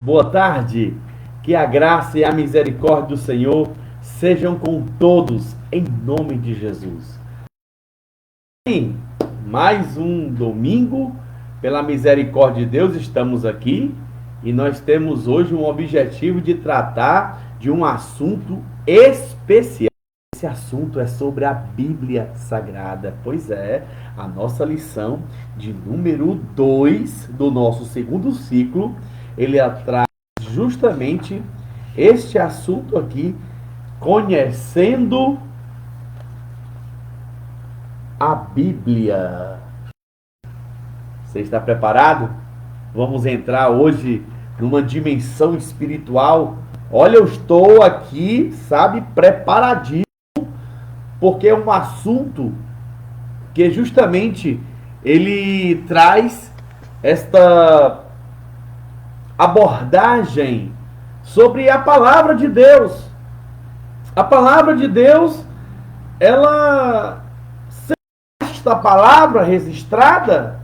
Boa tarde, que a graça e a misericórdia do Senhor sejam com todos, em nome de Jesus. Mais um domingo, pela misericórdia de Deus, estamos aqui e nós temos hoje um objetivo de tratar de um assunto especial. Esse assunto é sobre a Bíblia Sagrada. Pois é, a nossa lição de número 2 do nosso segundo ciclo, ele traz justamente este assunto aqui, conhecendo a Bíblia. Você está preparado? Vamos entrar hoje numa dimensão espiritual. Olha, eu estou aqui, sabe, preparadinho, porque é um assunto que justamente ele traz esta abordagem sobre a palavra de Deus. A palavra de Deus, ela, sem esta palavra registrada,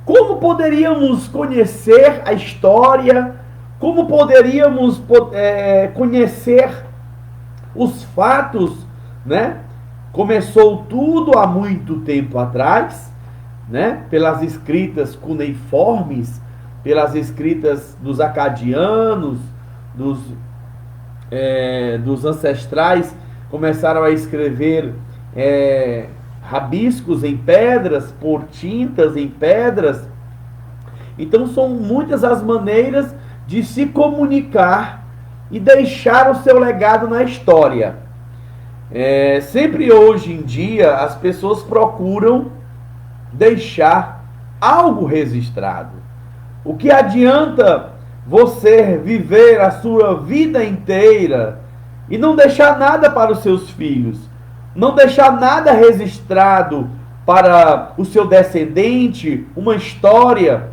como poderíamos conhecer a história? Como poderíamos conhecer os fatos, né? Começou tudo há muito tempo atrás, né? Pelas escritas cuneiformes, pelas escritas dos acadianos, dos ancestrais, começaram a escrever rabiscos em pedras, por tintas em pedras. Então são muitas as maneiras de se comunicar e deixar o seu legado na história. Sempre hoje em dia as pessoas procuram deixar algo registrado. O que adianta você viver a sua vida inteira e não deixar nada para os seus filhos? Não deixar nada registrado para o seu descendente, uma história?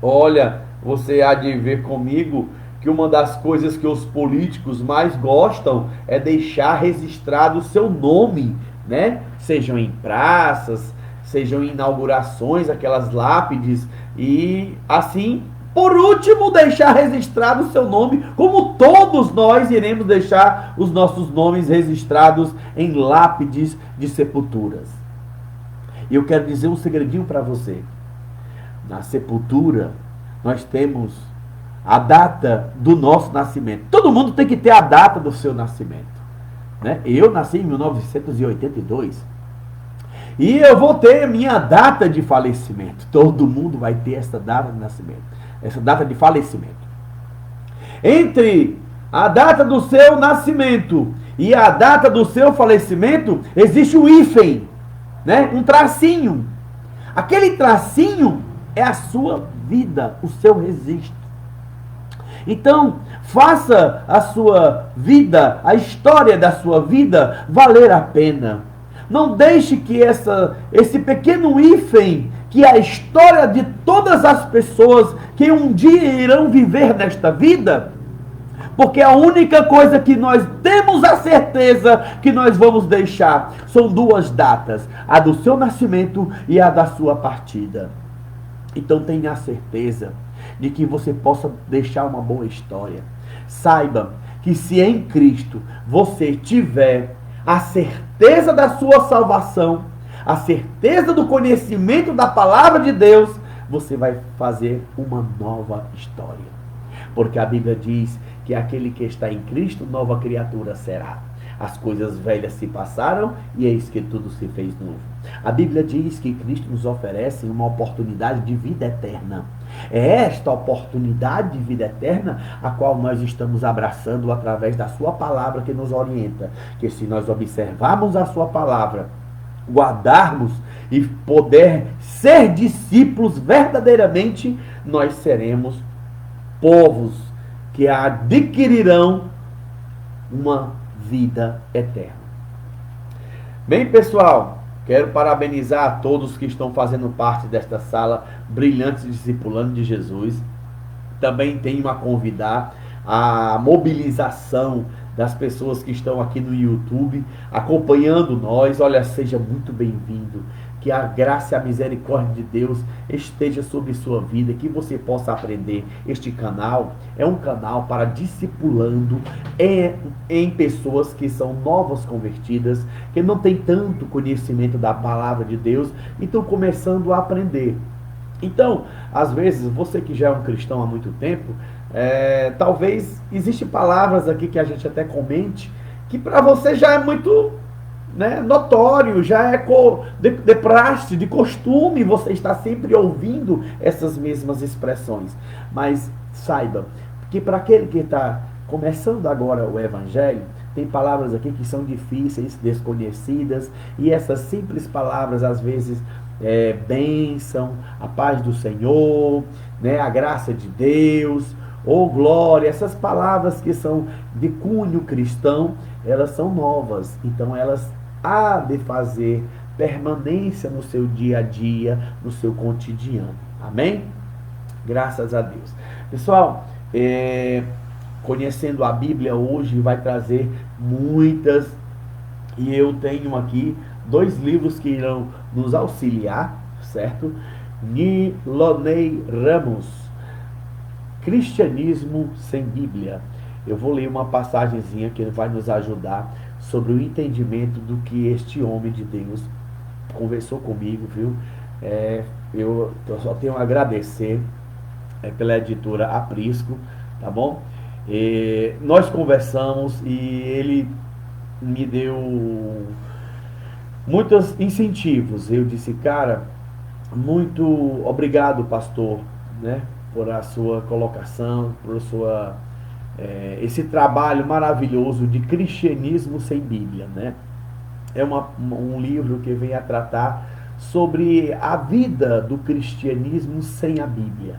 Olha, você há de ver comigo que uma das coisas que os políticos mais gostam é deixar registrado o seu nome, né? Sejam em praças, sejam em inaugurações, aquelas lápides, e assim, por último, deixar registrado o seu nome, como todos nós iremos deixar os nossos nomes registrados em lápides de sepulturas. E eu quero dizer um segredinho para você. Na sepultura, nós temos a data do nosso nascimento. Todo mundo tem que ter a data do seu nascimento, né? Eu nasci em 1982 e eu vou ter minha data de falecimento. Todo mundo vai ter essa data de nascimento, essa data de falecimento. Entre a data do seu nascimento e a data do seu falecimento existe um hífen, né? Um tracinho. Aquele tracinho é a sua vida, o seu registro. Então, faça a sua vida, a história da sua vida, valer a pena. Não deixe que esse pequeno hífen, que é a história de todas as pessoas que um dia irão viver nesta vida, porque a única coisa que nós temos a certeza que nós vamos deixar são duas datas, a do seu nascimento e a da sua partida. Então tenha a certeza de que você possa deixar uma boa história. Saiba que se em Cristo você tiver a certeza da sua salvação, a certeza do conhecimento da palavra de Deus, você vai fazer uma nova história. Porque a Bíblia diz que aquele que está em Cristo, nova criatura será. As coisas velhas se passaram e eis que tudo se fez novo. A Bíblia diz que Cristo nos oferece uma oportunidade de vida eterna. É esta oportunidade de vida eterna a qual nós estamos abraçando através da sua palavra que nos orienta. Que se nós observarmos a sua palavra, guardarmos e poder ser discípulos verdadeiramente, nós seremos povos que adquirirão uma vida eterna. Bem, pessoal, quero parabenizar a todos que estão fazendo parte desta sala Brilhantes Discipulando de Jesus. Também tenho a convidar a mobilização das pessoas que estão aqui no YouTube acompanhando nós. Olha, seja muito bem-vindo. Que a graça e a misericórdia de Deus esteja sobre sua vida, que você possa aprender. Este canal é um canal para discipulando em pessoas que são novas convertidas, que não tem tanto conhecimento da palavra de Deus e estão começando a aprender. Então, às vezes, você que já é um cristão há muito tempo, talvez existem palavras aqui que a gente até comente, que para você já é muito notório, já é de praxe, de costume, você está sempre ouvindo essas mesmas expressões. Mas saiba que para aquele que está começando agora o Evangelho, tem palavras aqui que são difíceis, desconhecidas, e essas simples palavras às vezes bênção, a paz do Senhor, a graça de Deus, ou glória, essas palavras que são de cunho cristão, elas são novas, então elas há de fazer permanência no seu dia a dia, no seu cotidiano. Amém? Graças a Deus. Pessoal, conhecendo a Bíblia hoje vai trazer muitas, e eu tenho aqui 2 livros que irão nos auxiliar, certo? Nilonei Ramos, Cristianismo sem Bíblia. Eu vou ler uma passagenzinha que vai nos ajudar sobre o entendimento do que este homem de Deus conversou comigo, viu? Eu só tenho a agradecer pela editora Aprisco, tá bom? Nós conversamos e ele me deu muitos incentivos. Eu disse, cara, muito obrigado, pastor, por a sua colocação, por sua esse trabalho maravilhoso de cristianismo sem Bíblia, É um livro que vem a tratar sobre a vida do cristianismo sem a Bíblia,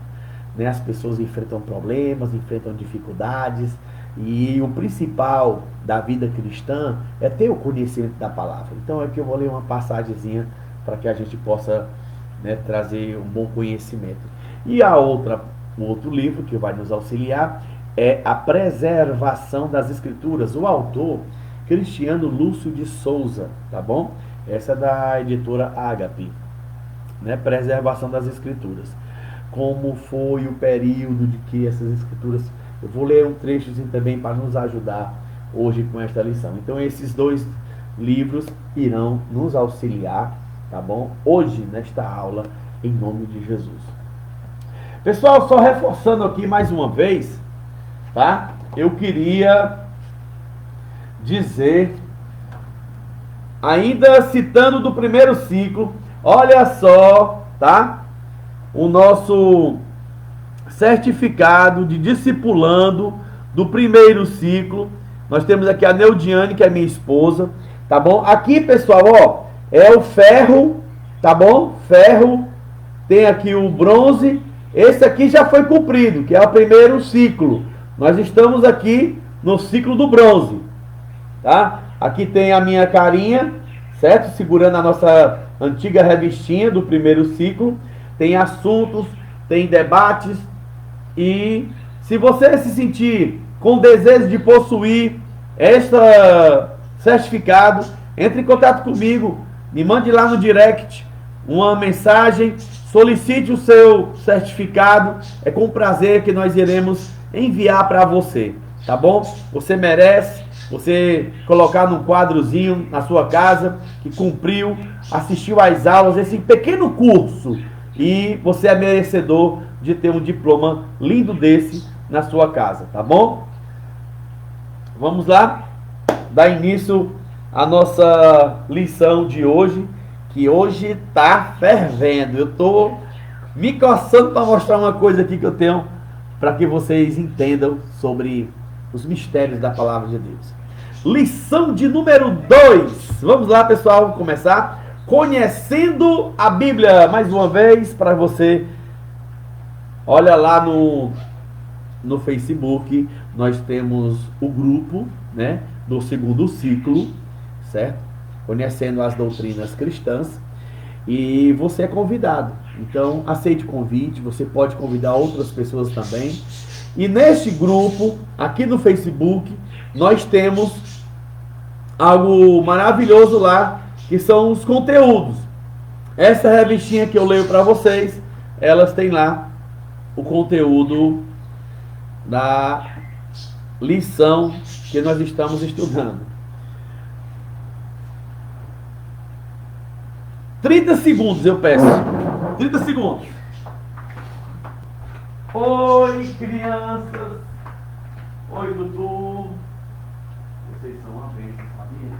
As pessoas enfrentam problemas, enfrentam dificuldades, e o principal da vida cristã é ter o conhecimento da palavra. Então aqui eu vou ler uma passagemzinha para que a gente possa trazer um bom conhecimento. E o outro livro que vai nos auxiliar é A Preservação das Escrituras. O autor, Cristiano Lúcio de Souza, tá bom? Essa é da editora Ágape, Preservação das Escrituras. Como foi o período de que essas escrituras... Eu vou ler um trechozinho também para nos ajudar hoje com esta lição. Então esses 2 livros irão nos auxiliar, tá bom? Hoje, nesta aula, em nome de Jesus. Pessoal, só reforçando aqui mais uma vez, tá? Eu queria dizer, ainda citando do primeiro ciclo, olha só, tá? O nosso certificado de discipulando do primeiro ciclo. Nós temos aqui a Neudiane, que é minha esposa, tá bom? Aqui, pessoal, ó, é o ferro, tá bom? Ferro, tem aqui o bronze. Esse aqui já foi cumprido, que é o primeiro ciclo. Nós estamos aqui no ciclo do bronze, tá? Aqui tem a minha carinha, certo? Segurando a nossa antiga revistinha do primeiro ciclo. Tem assuntos, tem debates. E se você se sentir com desejo de possuir este certificado, entre em contato comigo, me mande lá no direct uma mensagem, solicite o seu certificado. É com prazer que nós iremos enviar para você, tá bom? Você merece, você colocar num quadrozinho na sua casa que cumpriu, assistiu às aulas, esse pequeno curso, e você é merecedor de ter um diploma lindo desse na sua casa, tá bom? Vamos lá, dar início à nossa lição de hoje, que hoje tá fervendo. Eu tô me coçando para mostrar uma coisa aqui que eu tenho para que vocês entendam sobre os mistérios da palavra de Deus. Lição de número 2. Vamos lá, pessoal, vamos começar. Conhecendo a Bíblia, mais uma vez, para você. Olha lá no Facebook, nós temos o grupo, do segundo ciclo, certo? Conhecendo as doutrinas cristãs. E você é convidado. Então, aceite o convite, você pode convidar outras pessoas também. E neste grupo, aqui no Facebook, nós temos algo maravilhoso lá, que são os conteúdos. Essa revistinha que eu leio para vocês, elas têm lá o conteúdo da lição que nós estamos estudando. 30 segundos eu peço. 30 segundos. Oi, crianças. Oi, Dudu. Vocês são uma bênção, sabia?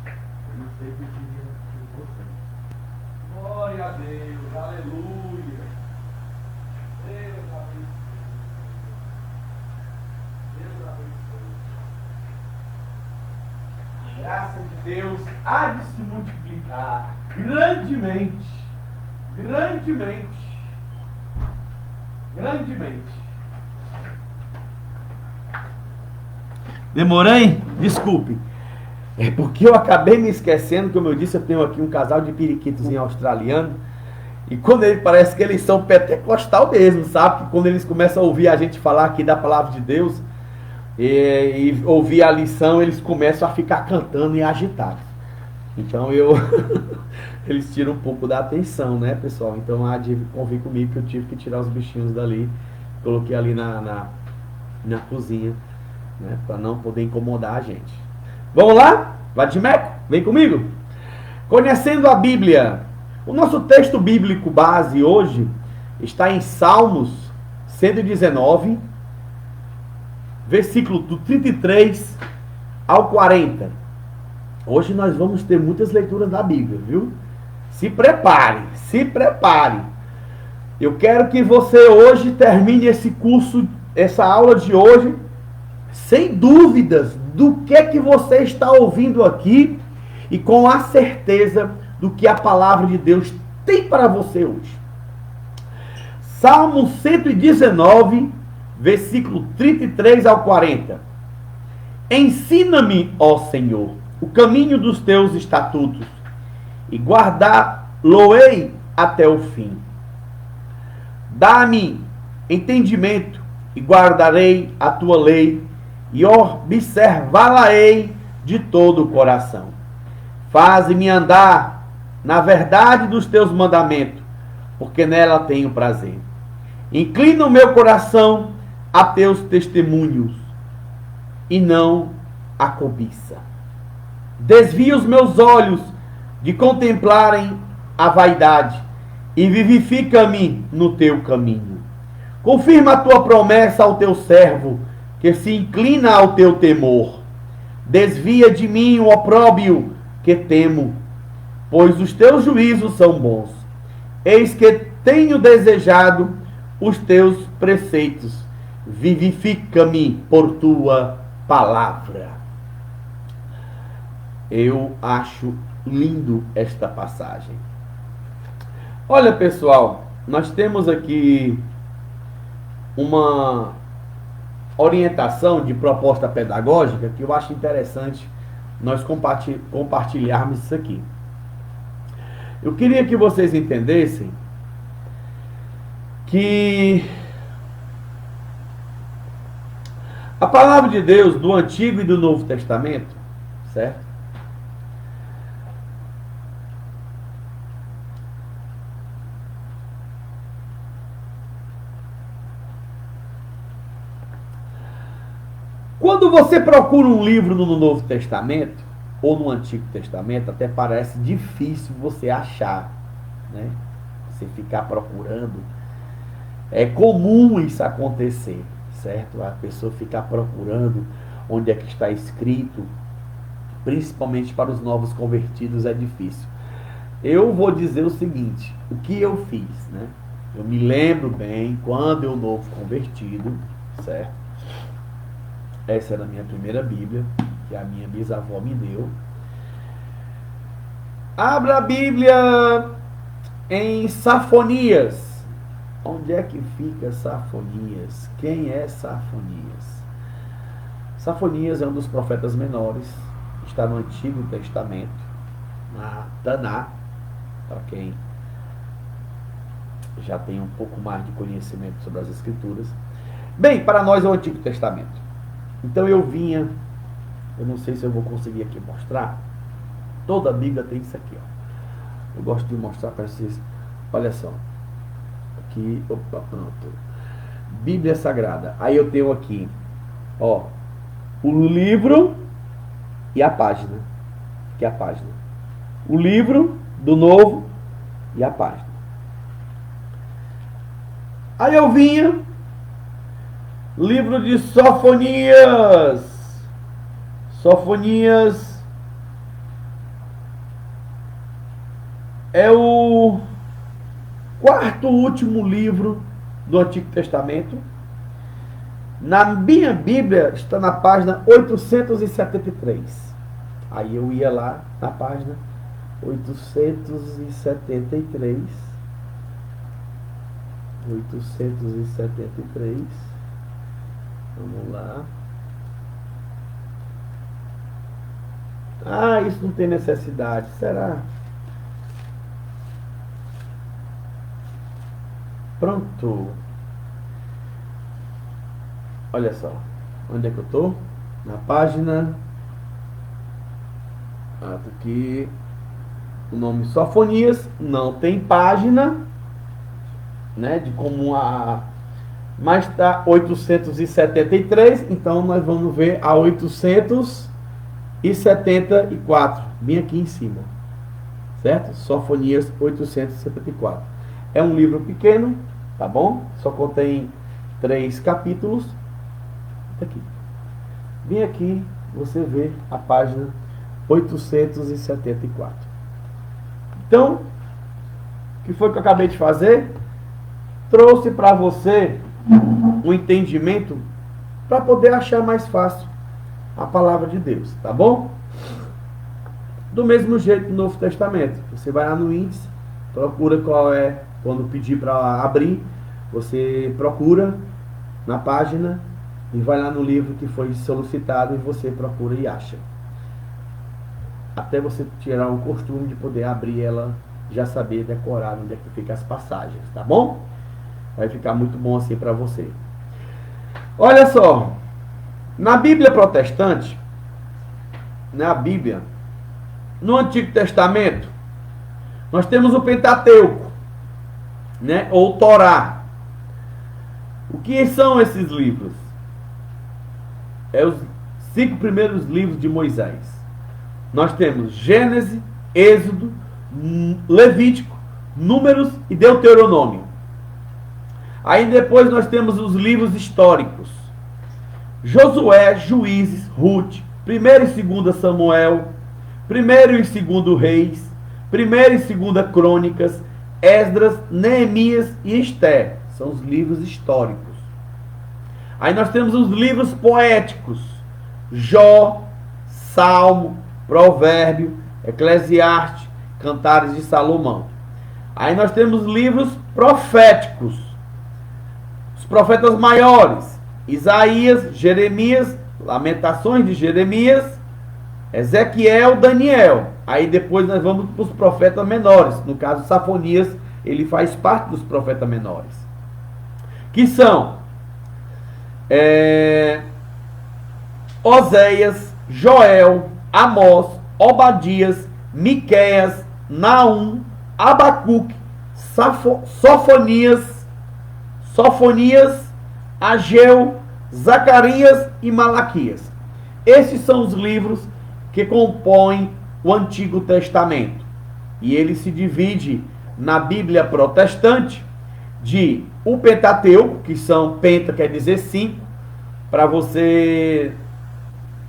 Eu não sei o que dizer de vocês. Glória a Deus, aleluia. Deus abençoe. Deus abençoe. A graça de Deus há de se multiplicar grandemente. Grandemente. Grandemente. Demorei? Desculpe. É porque eu acabei me esquecendo, como eu disse, eu tenho aqui um casal de periquitos em australiano. E quando ele parece que eles são pentecostal mesmo, sabe? Que quando eles começam a ouvir a gente falar aqui da palavra de Deus e ouvir a lição, eles começam a ficar cantando e agitados. Então eles tiram um pouco da atenção, né, pessoal? Então há de convir comigo que eu tive que tirar os bichinhos dali, coloquei ali na cozinha, né, para não poder incomodar a gente. Vamos lá? Vadimeco, vem comigo. Conhecendo a Bíblia. O nosso texto bíblico base hoje está em Salmos 119, versículo do 33 ao 40. Hoje nós vamos ter muitas leituras da Bíblia, viu? Se prepare, se prepare. Eu quero que você hoje termine esse curso, essa aula de hoje, sem dúvidas do que você está ouvindo aqui e com a certeza do que a palavra de Deus tem para você hoje. Salmo 119, versículo 33 ao 40. Ensina-me, ó Senhor, o caminho dos teus estatutos, e guardá-lo-ei até o fim. Dá-me entendimento, e guardarei a tua lei, e observá-la-ei de todo o coração. Faze-me andar na verdade dos teus mandamentos, porque nela tenho prazer. Inclina o meu coração a teus testemunhos, e não a cobiça. Desvia os meus olhos de contemplarem a vaidade, e vivifica-me no teu caminho. Confirma a tua promessa ao teu servo, que se inclina ao teu temor. Desvia de mim o opróbio que temo, pois os teus juízos são bons. Eis que tenho desejado os teus preceitos. Vivifica-me por tua palavra. Eu acho lindo esta passagem. Olha, pessoal, nós temos aqui uma orientação de proposta pedagógica que eu acho interessante nós compartilharmos isso aqui. Eu queria que vocês entendessem que a palavra de Deus do Antigo e do Novo Testamento, certo? Quando você procura um livro no Novo Testamento, ou no Antigo Testamento, até parece difícil você achar, né? Você ficar procurando. É comum isso acontecer, certo? A pessoa ficar procurando onde é que está escrito, principalmente para os novos convertidos, é difícil. Eu vou dizer o seguinte, o que eu fiz, né? Eu me lembro bem, quando eu novo convertido, certo? Essa era a minha primeira Bíblia, que a minha bisavó me deu. Abra a Bíblia em Safonias. Onde é que fica Safonias? Quem é Safonias? Safonias é um dos profetas menores, está no Antigo Testamento, na Taná, para quem já tem um pouco mais de conhecimento sobre as Escrituras. Bem, para nós é o Antigo Testamento. Então eu não sei se eu vou conseguir aqui mostrar, toda a Bíblia tem isso aqui, ó. Eu gosto de mostrar para vocês. Olha só. Aqui, opa, pronto. Bíblia Sagrada. Aí eu tenho aqui, ó, o livro e a página. Que é a página. O livro do Novo e a página. Aí eu vinha, livro de Sofonias. Sofonias é o quarto último livro do Antigo Testamento. Na minha Bíblia está na página 873. Aí eu ia lá na página 873. 873. Vamos lá. Ah, isso não tem necessidade. Será? Pronto. Olha só. Onde é que eu tô? Na página. Ah, tá aqui. O nome Sofonias. Não tem página, né? De como a. Mas tá 873. Então nós vamos ver a 874. Bem aqui em cima. Certo? Sofonias 874. É um livro pequeno, tá bom? Só contém 3 capítulos. Aqui. Bem aqui você vê a página 874. Então, o que foi que eu acabei de fazer? Trouxe para você um entendimento para poder achar mais fácil a palavra de Deus, tá bom? Do mesmo jeito no Novo Testamento. Você vai lá no índice, procura qual é, quando pedir para abrir, você procura na página e vai lá no livro que foi solicitado e você procura e acha. Até você tirar o costume de poder abrir ela, já saber decorar onde é que fica as passagens, tá bom? Vai ficar muito bom assim para você. Olha só, na Bíblia protestante, na Bíblia, no Antigo Testamento, nós temos o Pentateuco, né? Ou Torá. O que são esses livros? É os 5 primeiros livros de Moisés. Nós temos Gênesis, Êxodo, Levítico, Números e Deuteronômio. Aí depois nós temos os livros históricos. Josué, Juízes, Ruth, 1º e 2º Samuel, 1º e 2º Reis, 1º e 2º Crônicas, Esdras, Neemias e Esther. São os livros históricos. Aí nós temos os livros poéticos. Jó, Salmo, Provérbio, Eclesiastes, Cantares de Salomão. Aí nós temos livros proféticos. Os profetas maiores. Isaías, Jeremias, Lamentações de Jeremias, Ezequiel, Daniel. Aí depois nós vamos para os profetas menores. No caso, Sofonias, ele faz parte dos profetas menores. Que são Oséias, Joel, Amós, Obadias, Miqueias, Naum, Abacuque, Sofonias, Ageu, Zacarias e Malaquias. Esses são os livros que compõem o Antigo Testamento. E ele se divide na Bíblia protestante de o Pentateuco, que são penta, quer dizer 5, para você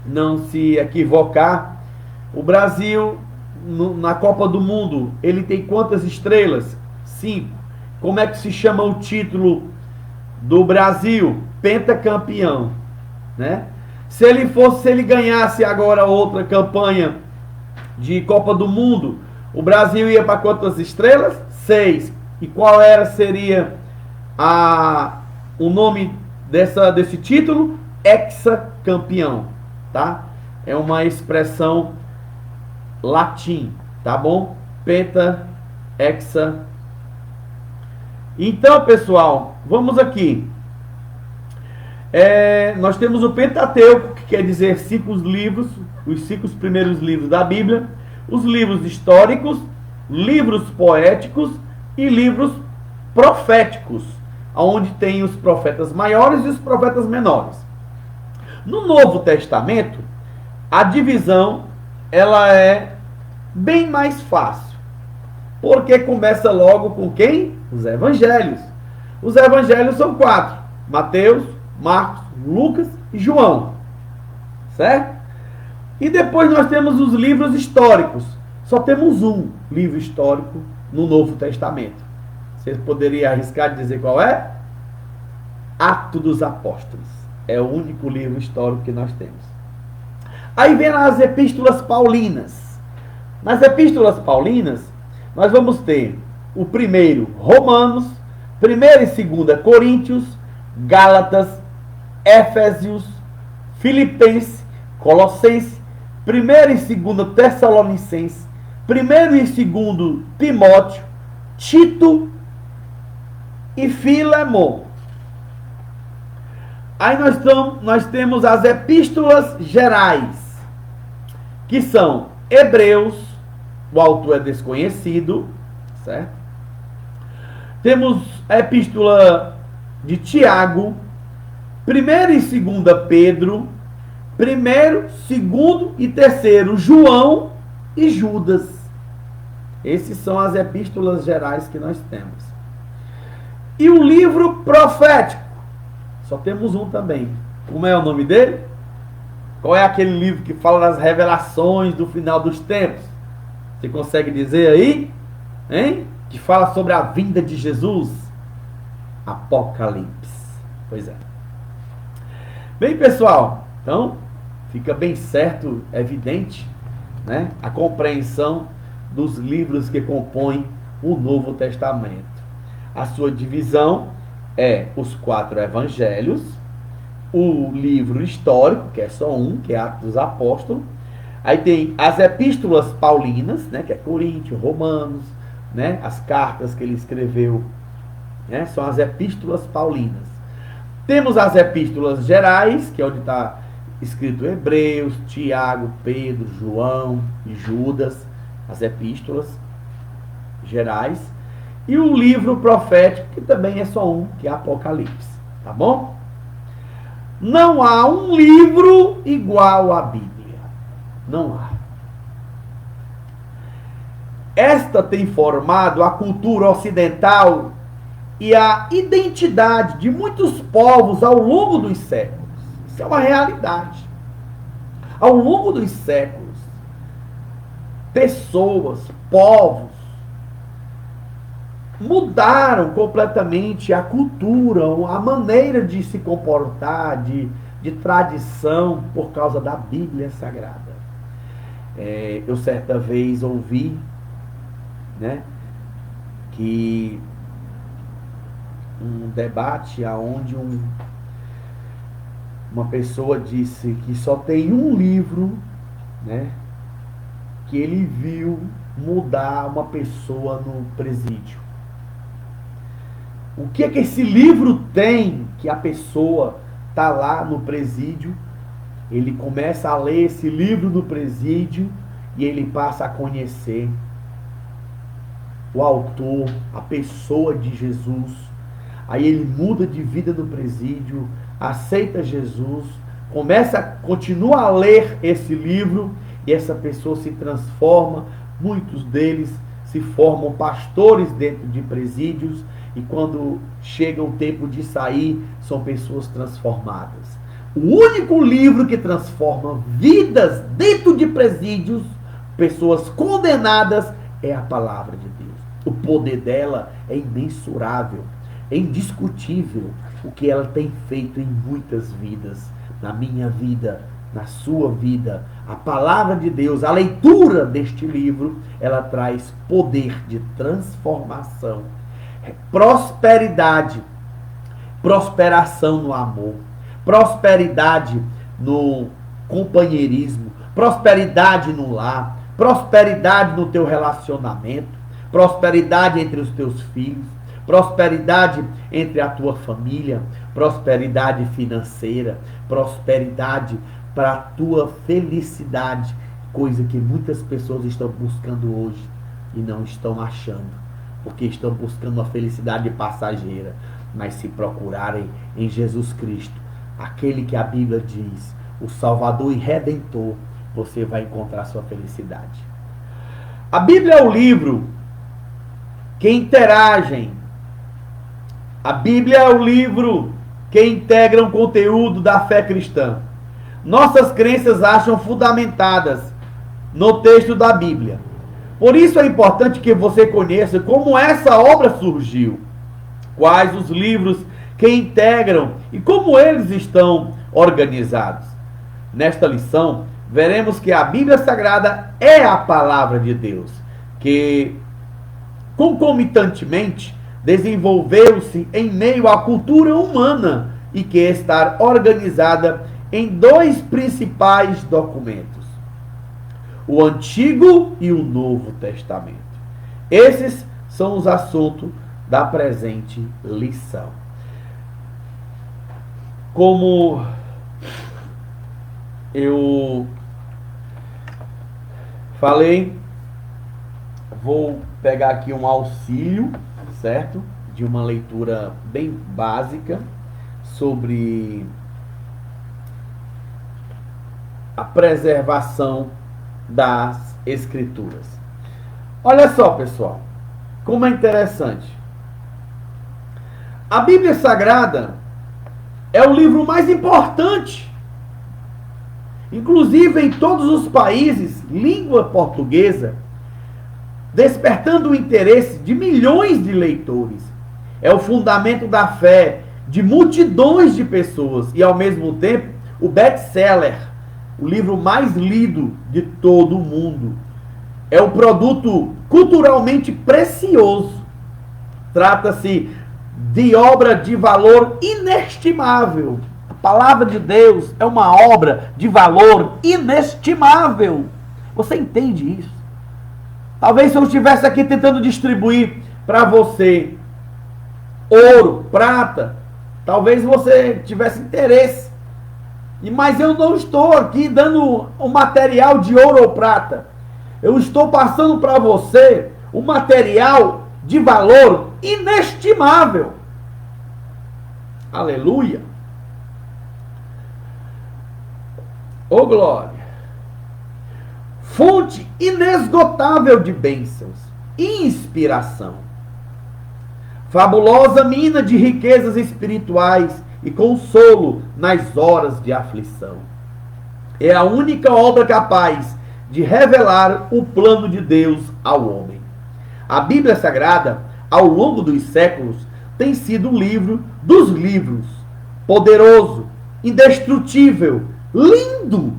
não se equivocar. O Brasil, na Copa do Mundo, ele tem quantas estrelas? 5. Como é que se chama o título do Brasil? Pentacampeão, né? Se ele ganhasse agora outra campanha de Copa do Mundo, o Brasil ia para quantas estrelas? 6. E qual seria o nome desse título? Hexacampeão, tá? É uma expressão latim, tá bom? Penta, hexa. Então, pessoal, vamos aqui. Nós temos o Pentateuco, que quer dizer 5 livros, os 5 primeiros livros da Bíblia, os livros históricos livros poéticos e livros proféticos, onde tem os profetas maiores e os profetas menores. No Novo Testamento, a divisão ela é bem mais fácil, porque começa logo com quem? Os evangelhos. Os evangelhos são 4: Mateus, Marcos, Lucas e João, certo? E depois nós temos os livros históricos. Só temos um livro histórico no Novo Testamento. Você poderia arriscar de dizer qual é? Atos dos Apóstolos. É o único livro histórico que nós temos. Aí vem as epístolas paulinas. Nas epístolas paulinas, nós vamos ter o primeiro, Romanos, 1ª e 2ª Coríntios, Gálatas, Éfesios, Filipenses, Colossenses, 1ª e 2ª Tessalonicenses, 1º e 2º Timóteo, Tito e Filemon. Aí nós temos as epístolas gerais, que são Hebreus, o autor é desconhecido, certo? Temos a epístola de Tiago, 1ª e 2ª Pedro, 1º, 2º e 3º João e Judas. Esses são as epístolas gerais que nós temos. E o livro profético, só temos um também. Como é o nome dele? Qual é aquele livro que fala das revelações do final dos tempos? Você consegue dizer aí? Hein? Que fala sobre a vinda de Jesus? Apocalipse. Pois é. Bem, pessoal, então fica bem certo, evidente, né, a compreensão dos livros que compõem o Novo Testamento. A sua divisão é os 4 evangelhos, o livro histórico, que é só um, que é Atos dos Apóstolos. Aí tem as epístolas paulinas, né, que é Coríntios, Romanos, né, as cartas que ele escreveu, né, são as epístolas paulinas. Temos as epístolas gerais, que é onde está escrito Hebreus, Tiago, Pedro, João e Judas, as epístolas gerais. E o livro profético, que também é só um, que é Apocalipse. Tá bom? Não há um livro igual à Bíblia. Não há. Esta tem formado a cultura ocidental e a identidade de muitos povos ao longo dos séculos. Isso é uma realidade. Ao longo dos séculos, pessoas, povos, mudaram completamente a cultura, a maneira de se comportar, de tradição, por causa da Bíblia Sagrada. Eu certa vez ouvi, né, que um debate onde uma pessoa disse que só tem um livro, né, que ele viu mudar uma pessoa no presídio. O que é que esse livro tem que a pessoa está lá no presídio, ele começa a ler esse livro no presídio e ele passa a conhecer o autor, a pessoa de Jesus. Aí ele muda de vida no presídio, aceita Jesus, continua a ler esse livro e essa pessoa se transforma. Muitos deles se formam pastores dentro de presídios e quando chega o tempo de sair, são pessoas transformadas. O único livro que transforma vidas dentro de presídios, pessoas condenadas, é a palavra de Deus. O poder dela é imensurável, é indiscutível o que ela tem feito em muitas vidas, na minha vida, na sua vida. A palavra de Deus, a leitura deste livro, ela traz poder de transformação, prosperidade, prosperação no amor, prosperidade no companheirismo, prosperidade no lar, prosperidade no teu relacionamento, prosperidade entre os teus filhos, prosperidade entre a tua família, prosperidade financeira, prosperidade para a tua felicidade, coisa que muitas pessoas estão buscando hoje. e não estão achando, porque estão buscando uma felicidade passageira. Mas se procurarem em Jesus Cristo, aquele que a Bíblia diz, o Salvador e Redentor, você vai encontrar sua felicidade. A Bíblia é o livro que interagem. A Bíblia é o livro que integra o conteúdo da fé cristã. Nossas crenças acham fundamentadas no texto da Bíblia. Por isso é importante que você conheça como essa obra surgiu, quais os livros que integram e como eles estão organizados. Nesta lição, veremos que a Bíblia Sagrada é a palavra de Deus, que concomitantemente desenvolveu-se em meio à cultura humana e que está organizada em dois principais documentos: o Antigo e o Novo Testamento. Esses são os assuntos da presente lição. Como eu falei, vou pegar aqui um auxílio, certo? De uma leitura bem básica sobre a preservação das Escrituras. Olha só, pessoal, como é interessante. A Bíblia Sagrada é o livro mais importante, inclusive em todos os países, língua portuguesa, despertando o interesse de milhões de leitores. É o fundamento da fé de multidões de pessoas e, ao mesmo tempo, o best-seller, o livro mais lido de todo o mundo. É um produto culturalmente precioso. Trata-se de obra de valor inestimável. A palavra de Deus é uma obra de valor inestimável. Você entende isso? Talvez se eu estivesse aqui tentando distribuir para você ouro, prata, talvez você tivesse interesse. Mas eu não estou aqui dando um material de ouro ou prata. Eu estou passando para você um material de valor inestimável. Aleluia. Ô glória. Fonte inesgotável de bênçãos e inspiração. Fabulosa mina de riquezas espirituais e consolo nas horas de aflição. É a única obra capaz de revelar o plano de Deus ao homem. A Bíblia Sagrada, ao longo dos séculos, tem sido o livro dos livros, poderoso, indestrutível, lindo,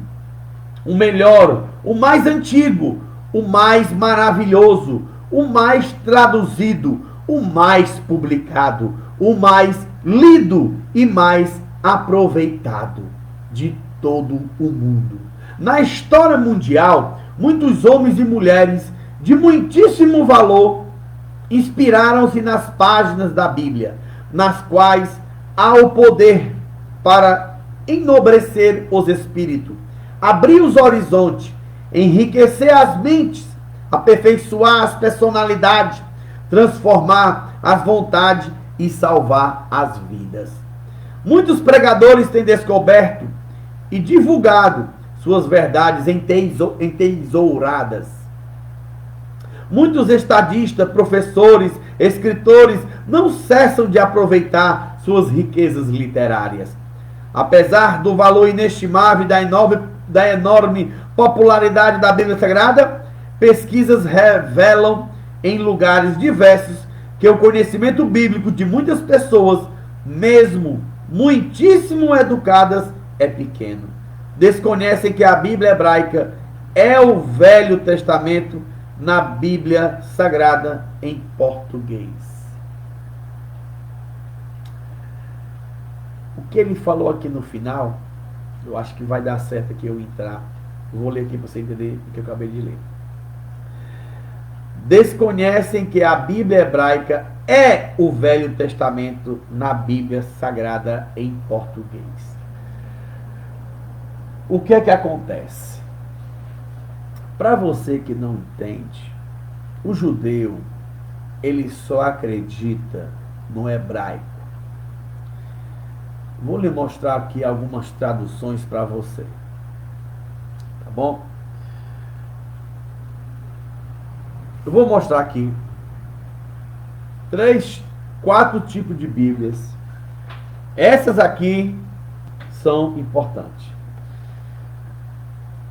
o melhor, o mais antigo, o mais maravilhoso, o mais traduzido, o mais publicado, o mais lido e mais aproveitado de todo o mundo. Na história mundial, muitos homens e mulheres de muitíssimo valor inspiraram-se nas páginas da Bíblia, nas quais há o poder para enobrecer os espíritos, abrir os horizontes, enriquecer as mentes, aperfeiçoar as personalidades, transformar as vontades e salvar as vidas. Muitos pregadores têm descoberto e divulgado suas verdades entesouradas. Muitos estadistas, professores, escritores não cessam de aproveitar suas riquezas literárias. Apesar do valor inestimável da enorme popularidade da Bíblia Sagrada, pesquisas revelam em lugares diversos que o conhecimento bíblico de muitas pessoas, mesmo muitíssimo educadas, é pequeno. Desconhecem que a Bíblia hebraica é o Velho Testamento na Bíblia Sagrada em português. O que ele falou aqui no final, eu acho que vai dar certo aqui eu entrar. Eu vou ler aqui para você entender o que eu acabei de ler. Desconhecem que a Bíblia hebraica é o Velho Testamento na Bíblia Sagrada em português. O que é que acontece? Para você que não entende, O judeu, ele só acredita no hebraico. Vou lhe mostrar aqui algumas traduções para você. Tá bom? Eu vou mostrar aqui 4 tipos de Bíblias. Essas aqui são importantes.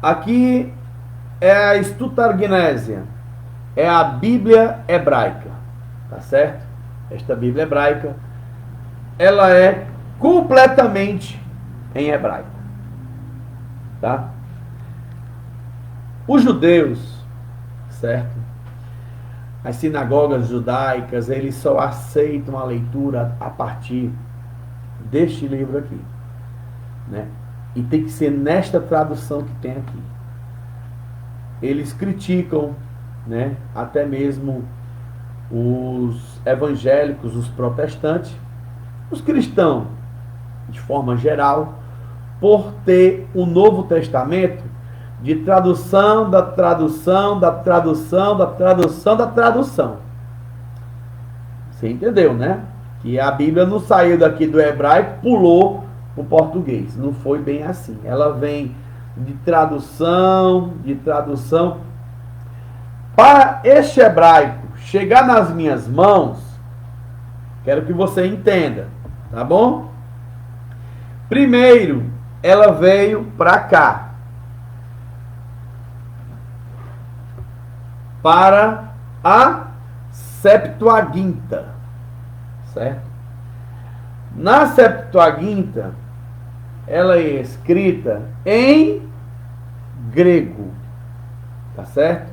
Aqui é a Septuaginta, é a Bíblia hebraica, tá certo? Esta Bíblia hebraica, ela é completamente em hebraico, tá? Os judeus, certo? As sinagogas judaicas, eles só aceitam a leitura a partir deste livro aqui, né? E tem que ser nesta tradução que tem aqui. Eles criticam, né, até mesmo os evangélicos, os protestantes, os cristãos, de forma geral, por ter o Novo Testamento de tradução, da tradução, da tradução, da tradução, da tradução. Você entendeu, né? Que a Bíblia não saiu daqui do hebraico, pulou para o português. Não foi bem assim. Ela vem de tradução, de tradução. Para este hebraico chegar nas minhas mãos, quero que você entenda, tá bom? Primeiro, ela veio para cá, para a Septuaginta, certo? Na Septuaginta, ela é escrita em grego, tá certo?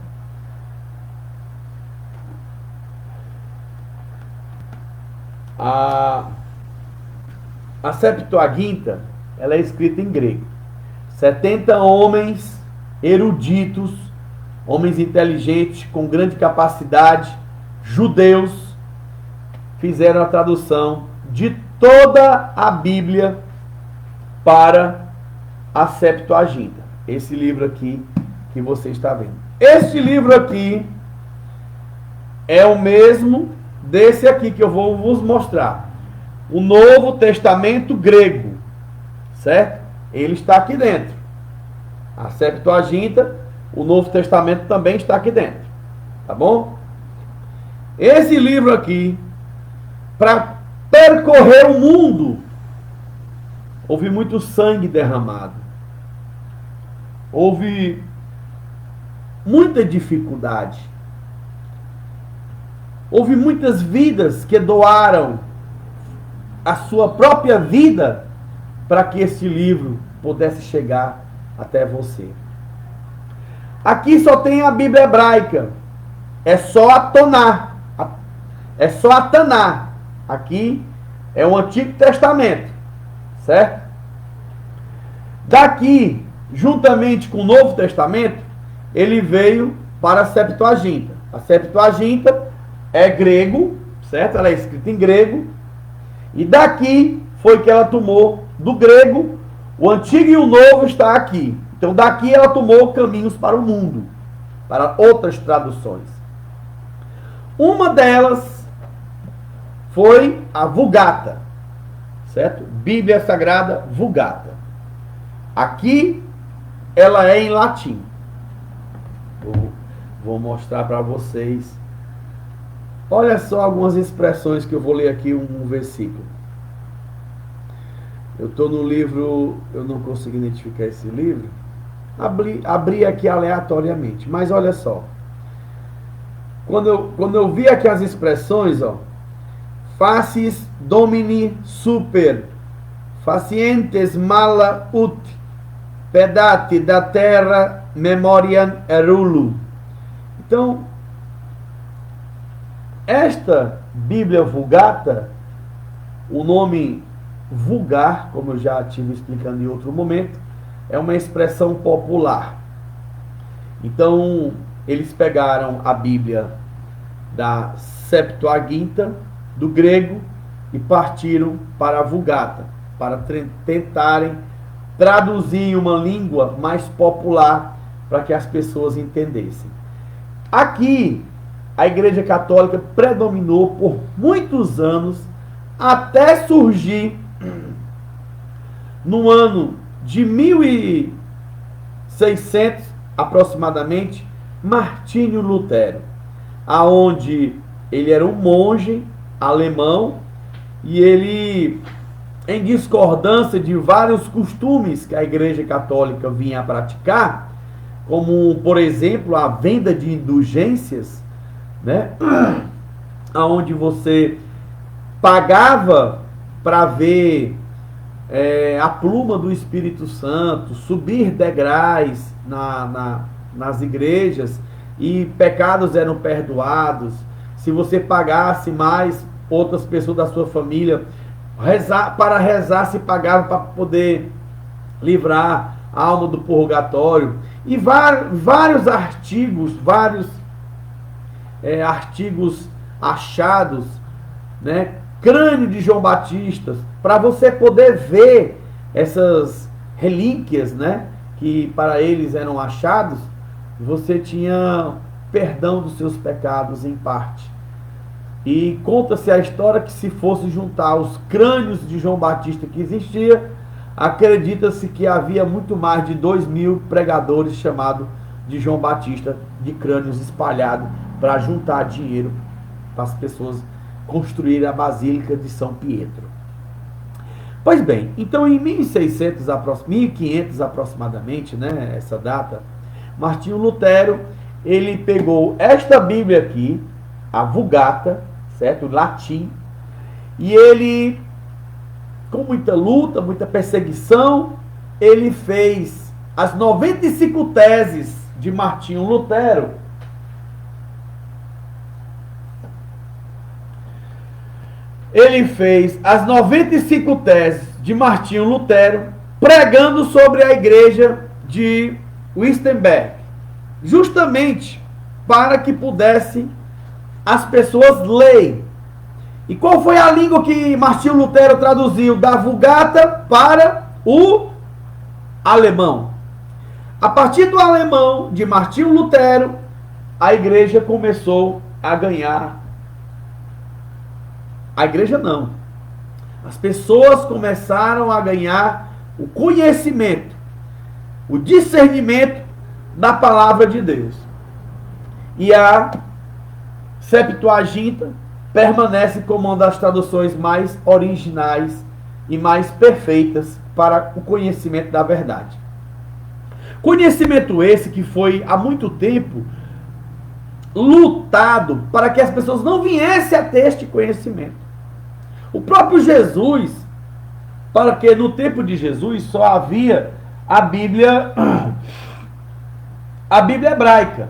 A Septuaginta, ela é escrita em grego. 70 homens eruditos, homens inteligentes, com grande capacidade, judeus, fizeram a tradução de toda a Bíblia para a Septuaginta. Esse livro aqui que você está vendo. Este livro aqui é o mesmo desse aqui que eu vou vos mostrar. O Novo Testamento grego, certo? Ele está aqui dentro. A Septuaginta, o Novo Testamento também está aqui dentro. Tá bom? Esse livro aqui, para percorrer o mundo, houve muito sangue derramado. Houve muita dificuldade. Houve muitas vidas que doaram a sua própria vida para que esse livro pudesse chegar até você. Aqui só tem a Bíblia hebraica. É só a Toná. É só a Taná. Aqui é o Antigo Testamento. Certo? Daqui, juntamente com o Novo Testamento, ele veio para a Septuaginta. A Septuaginta é grego, certo? Ela é escrita em grego. E daqui foi que ela tomou do grego. O Antigo e o Novo está aqui. Então daqui ela tomou caminhos para o mundo, para outras traduções. Uma delas foi a Vulgata, certo? Bíblia Sagrada Vulgata. Aqui ela é em latim. Vou mostrar para vocês. Olha só algumas expressões que eu vou ler aqui um versículo. Eu estou no livro, eu não consigo identificar esse livro. Abri aqui aleatoriamente, mas olha só. Quando eu vi aqui as expressões, ó, facis domini super, facientes mala ut, pedati da terra memoriam erulo. Então, esta Bíblia Vulgata, o nome vulgar, como eu já estive explicando em outro momento, é uma expressão popular. Então, eles pegaram a Bíblia da Septuaginta, do grego, e partiram para a Vulgata, para tentarem traduzir em uma língua mais popular, para que as pessoas entendessem. Aqui, a Igreja Católica predominou por muitos anos, até surgir no ano de 1600 aproximadamente, Martinho Lutero, aonde ele era um monge alemão e ele, em discordância de vários costumes que a Igreja Católica vinha a praticar, como, por exemplo, a venda de indulgências, né? Onde você pagava para ver a pluma do Espírito Santo, subir degraus nas igrejas, e pecados eram perdoados. Se você pagasse mais, outras pessoas da sua família, para rezar se pagava para poder livrar a alma do purgatório. E vários artigos, artigos achados, né? Crânio de João Batista, para você poder ver essas relíquias, né? Que para eles eram achados, você tinha perdão dos seus pecados em parte. E conta-se a história que, se fosse juntar os crânios de João Batista que existia, acredita-se que havia muito mais de 2.000 pregadores chamados de João Batista, de crânios espalhados, para juntar dinheiro para as pessoas construírem a Basílica de São Pietro. Pois bem, então em 1500 aproximadamente, né, essa data, Martinho Lutero, ele pegou esta Bíblia aqui, a Vulgata, certo? Latim, e ele, com muita luta, muita perseguição, ele fez as 95 teses de Martinho Lutero. Ele fez as 95 teses de Martinho Lutero, pregando sobre a igreja de Wittenberg, justamente para que pudessem as pessoas lerem. E qual foi a língua que Martinho Lutero traduziu da Vulgata para o alemão? A partir do alemão de Martinho Lutero, a igreja começou a ganhar. A igreja não. As pessoas começaram a ganhar o conhecimento, o discernimento da palavra de Deus. E a Septuaginta permanece como uma das traduções mais originais e mais perfeitas para o conhecimento da verdade. Conhecimento esse que foi há muito tempo lutado para que as pessoas não viessem a ter este conhecimento. O próprio Jesus, para que no tempo de Jesus só havia a Bíblia hebraica,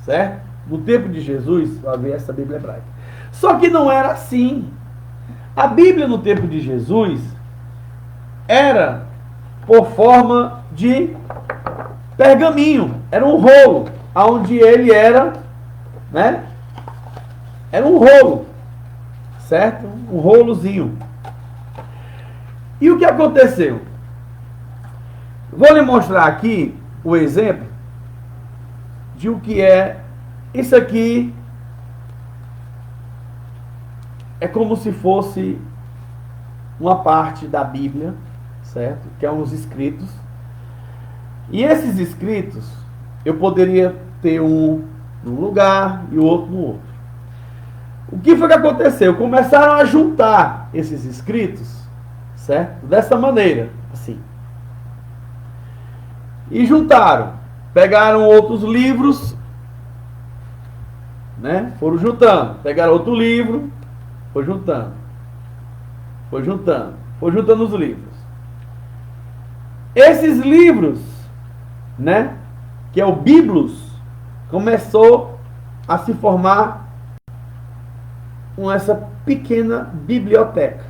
certo? No tempo de Jesus só havia essa Bíblia hebraica. Só que não era assim. A Bíblia no tempo de Jesus era por forma de pergaminho, era um rolo, onde ele era, né? Era um rolo, certo? Um rolozinho. E o que aconteceu? Vou lhe mostrar aqui o exemplo de o que é isso aqui. É como se fosse uma parte da Bíblia, certo? Que é uns escritos. E esses escritos, eu poderia ter um num lugar e o outro no outro. O que foi que aconteceu? Começaram a juntar esses escritos, certo? Dessa maneira, assim. E juntaram. Pegaram outros livros, né? Foram juntando. Pegaram outro livro, foi juntando. Foi juntando. Foi juntando os livros. Esses livros, né? Que é o Biblos, começou a se formar com essa pequena biblioteca,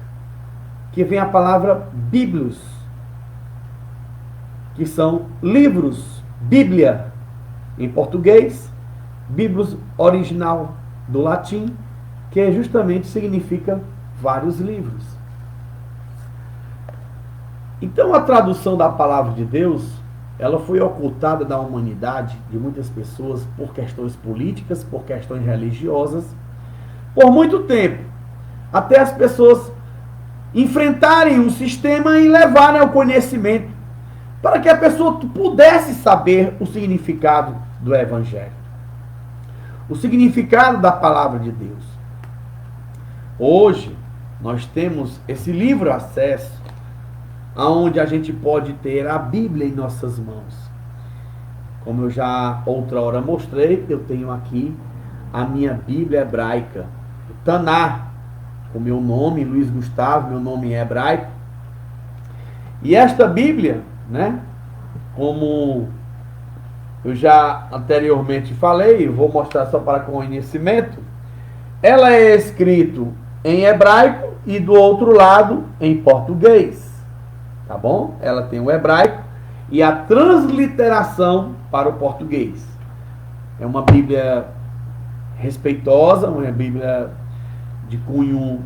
que vem a palavra Biblos, que são livros, Bíblia em português, Biblos original do latim, que justamente significa vários livros. Então a tradução da palavra de Deus ela foi ocultada da humanidade, de muitas pessoas, por questões políticas, por questões religiosas, por muito tempo, até as pessoas enfrentarem um sistema e levarem ao conhecimento, para que a pessoa pudesse saber o significado do Evangelho, o significado da palavra de Deus. Hoje, nós temos esse livre acesso, onde a gente pode ter a Bíblia em nossas mãos. Como eu já outra hora mostrei, eu tenho aqui a minha Bíblia hebraica, o Taná, com meu nome, Luiz Gustavo, meu nome em hebraico. E esta Bíblia, né, como eu já anteriormente falei, eu vou mostrar só para conhecimento, ela é escrito em hebraico e do outro lado em português, tá bom? Ela tem o hebraico e a transliteração para o português. É uma Bíblia respeitosa, uma Bíblia de cunho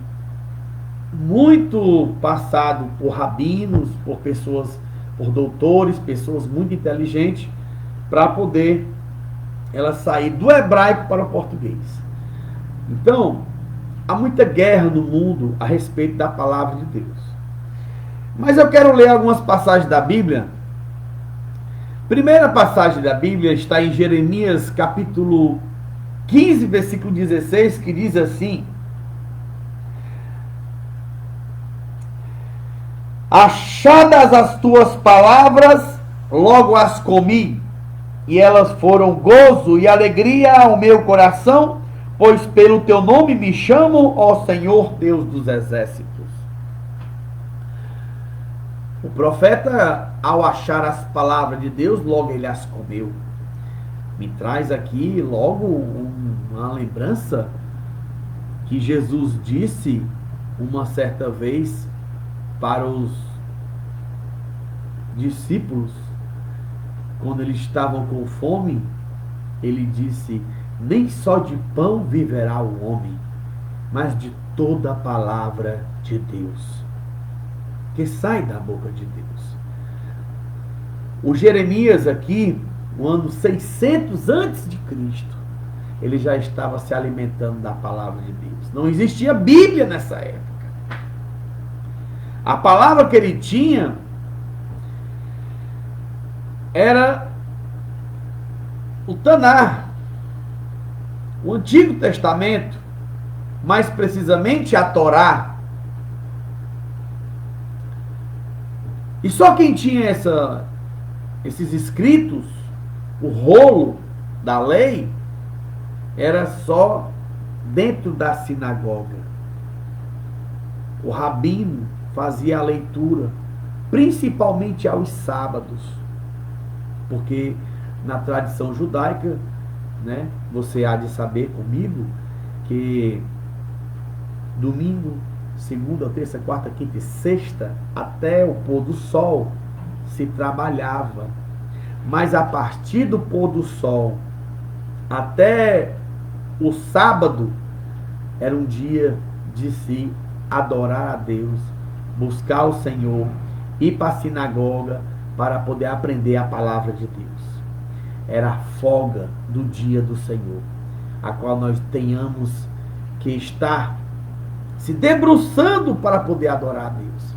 muito passado por rabinos, por pessoas, por doutores, pessoas muito inteligentes, para poder ela sair do hebraico para o português. Então, há muita guerra no mundo a respeito da palavra de Deus. Mas eu quero ler algumas passagens da Bíblia. Primeira passagem da Bíblia está em Jeremias capítulo 15, versículo 16, que diz assim: achadas as tuas palavras, logo as comi, e elas foram gozo e alegria ao meu coração, pois pelo teu nome me chamo, ó Senhor Deus dos exércitos. O profeta, ao achar as palavras de Deus, logo ele as comeu. Me traz aqui logo uma lembrança que Jesus disse uma certa vez para os discípulos, quando eles estavam com fome. Ele disse: nem só de pão viverá o homem, mas de toda a palavra de Deus que sai da boca de Deus. O Jeremias aqui, no ano 600 antes de Cristo, ele já estava se alimentando da palavra de Deus. Não existia Bíblia nessa época. A palavra que ele tinha era o Taná, o Antigo Testamento, mais precisamente a Torá. E só quem tinha esses escritos, o rolo da lei, era só dentro da sinagoga. O rabino fazia a leitura, principalmente aos sábados, porque na tradição judaica, né, você há de saber comigo que domingo, segunda, terça, quarta, quinta e sexta, até o pôr do sol, se trabalhava. Mas a partir do pôr do sol até o sábado, era um dia de se adorar a Deus, buscar o Senhor, ir para a sinagoga para poder aprender a palavra de Deus. Era a folga do dia do Senhor, a qual nós tenhamos que estar se debruçando para poder adorar a Deus.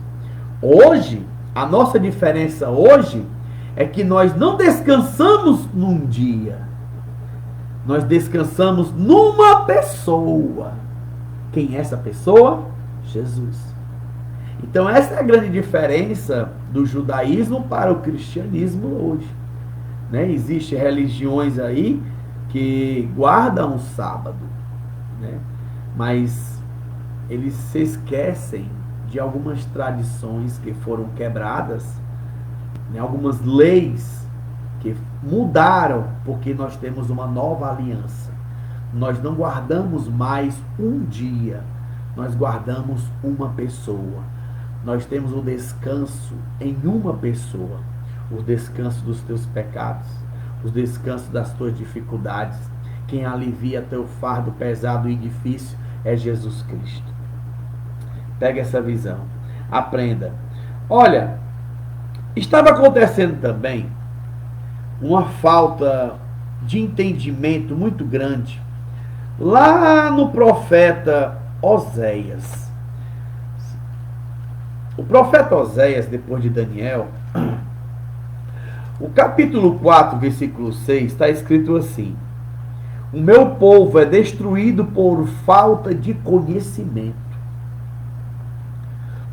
Hoje, a nossa diferença hoje é que nós não descansamos num dia, nós descansamos numa pessoa. Quem é essa pessoa? Jesus. Então essa é a grande diferença do judaísmo para o cristianismo hoje, né? Existem religiões aí que guardam o sábado, né? Mas eles se esquecem de algumas tradições que foram quebradas, né? Algumas leis que mudaram, porque nós temos uma nova aliança. Nós não guardamos mais um dia, nós guardamos uma pessoa. Nós temos o descanso em uma pessoa, o descanso dos teus pecados, o descanso das tuas dificuldades. Quem alivia teu fardo pesado e difícil é Jesus Cristo. Pega essa visão, aprenda. Olha, estava acontecendo também uma falta de entendimento muito grande lá no profeta Oséias. O profeta Oséias, depois de Daniel, o capítulo 4, versículo 6, está escrito assim: o meu povo é destruído por falta de conhecimento.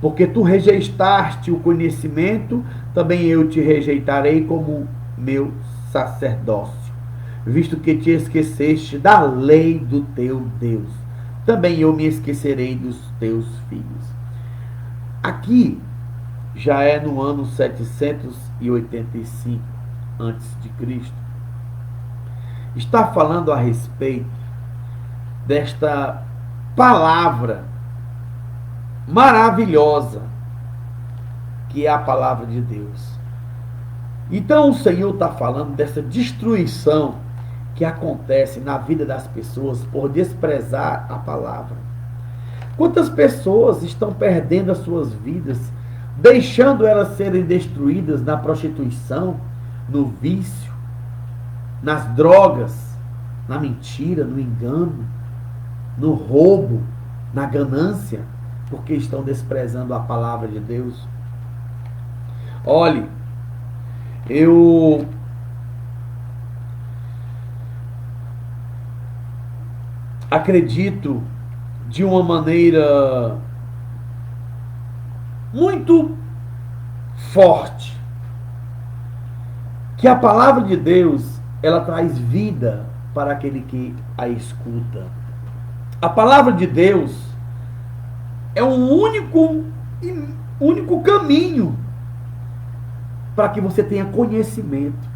Porque tu rejeitaste o conhecimento, também eu te rejeitarei como meu sacerdócio, visto que te esqueceste da lei do teu Deus. Também eu me esquecerei dos teus filhos. Aqui já é no ano 785 a.C. Está falando a respeito desta palavra maravilhosa que é a palavra de Deus. Então o Senhor está falando dessa destruição que acontece na vida das pessoas por desprezar a palavra. Quantas pessoas estão perdendo as suas vidas, deixando elas serem destruídas na prostituição, no vício, nas drogas, na mentira, no engano, no roubo, na ganância, porque estão desprezando a palavra de Deus. Olhe, eu acredito de uma maneira muito forte que a palavra de Deus, ela traz vida para aquele que a escuta. A palavra de Deus é um único caminho para que você tenha conhecimento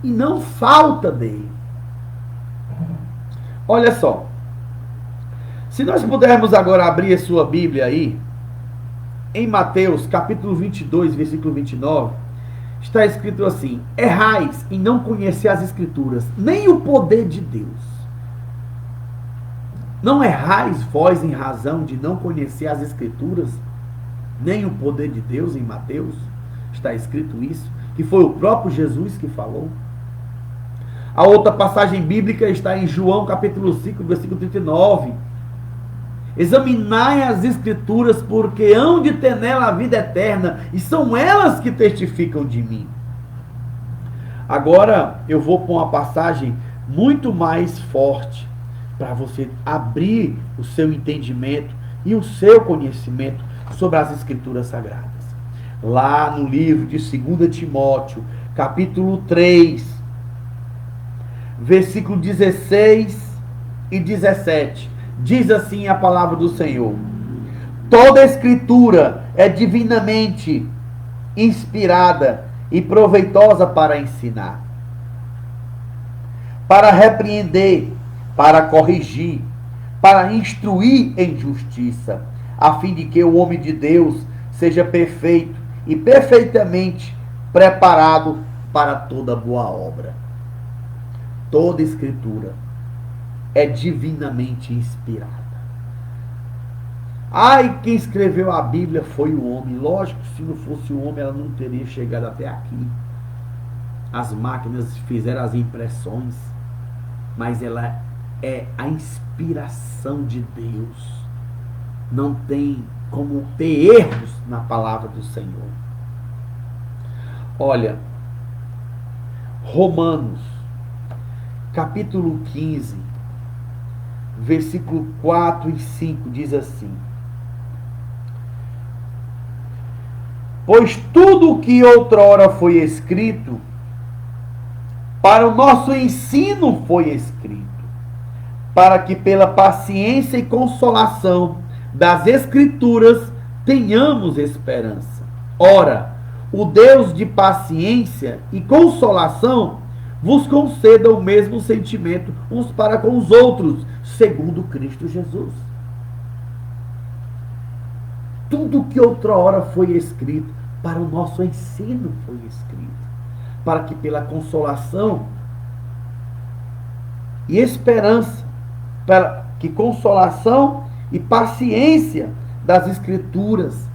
e não falta dele. Olha só, se nós pudermos agora abrir a sua Bíblia aí, em Mateus capítulo 22, versículo 29, está escrito assim: errais em não conhecer as Escrituras, nem o poder de Deus. Não errais vós em razão de não conhecer as Escrituras, nem o poder de Deus. Em Mateus está escrito isso, que foi o próprio Jesus que falou. A outra passagem bíblica está em João capítulo 5, versículo 39. Examinai as Escrituras, porque hão de ter nela a vida eterna, e são elas que testificam de mim. Agora eu vou para uma passagem muito mais forte, para você abrir o seu entendimento e o seu conhecimento sobre as Escrituras Sagradas. Lá no livro de 2 Timóteo, capítulo 3, versículo 16 e 17, diz assim a palavra do Senhor: toda Escritura é divinamente inspirada e proveitosa para ensinar, para repreender, para corrigir, para instruir em justiça, a fim de que o homem de Deus seja perfeito e perfeitamente preparado para toda boa obra. Toda Escritura é divinamente inspirada. Ai, quem escreveu a Bíblia foi o homem. Lógico, se não fosse o homem, ela não teria chegado até aqui. As máquinas fizeram as impressões, mas ela é a inspiração de Deus. Não tem como ter erros na palavra do Senhor. Olha, Romanos, capítulo 15, versículo 4 e 5, diz assim: pois tudo o que outrora foi escrito, para o nosso ensino foi escrito, para que pela paciência e consolação das Escrituras tenhamos esperança. Ora, o Deus de paciência e consolação vos conceda o mesmo sentimento uns para com os outros, segundo Cristo Jesus. Tudo que outrora foi escrito, para o nosso ensino foi escrito, para que pela consolação e esperança, para que consolação e paciência das Escrituras,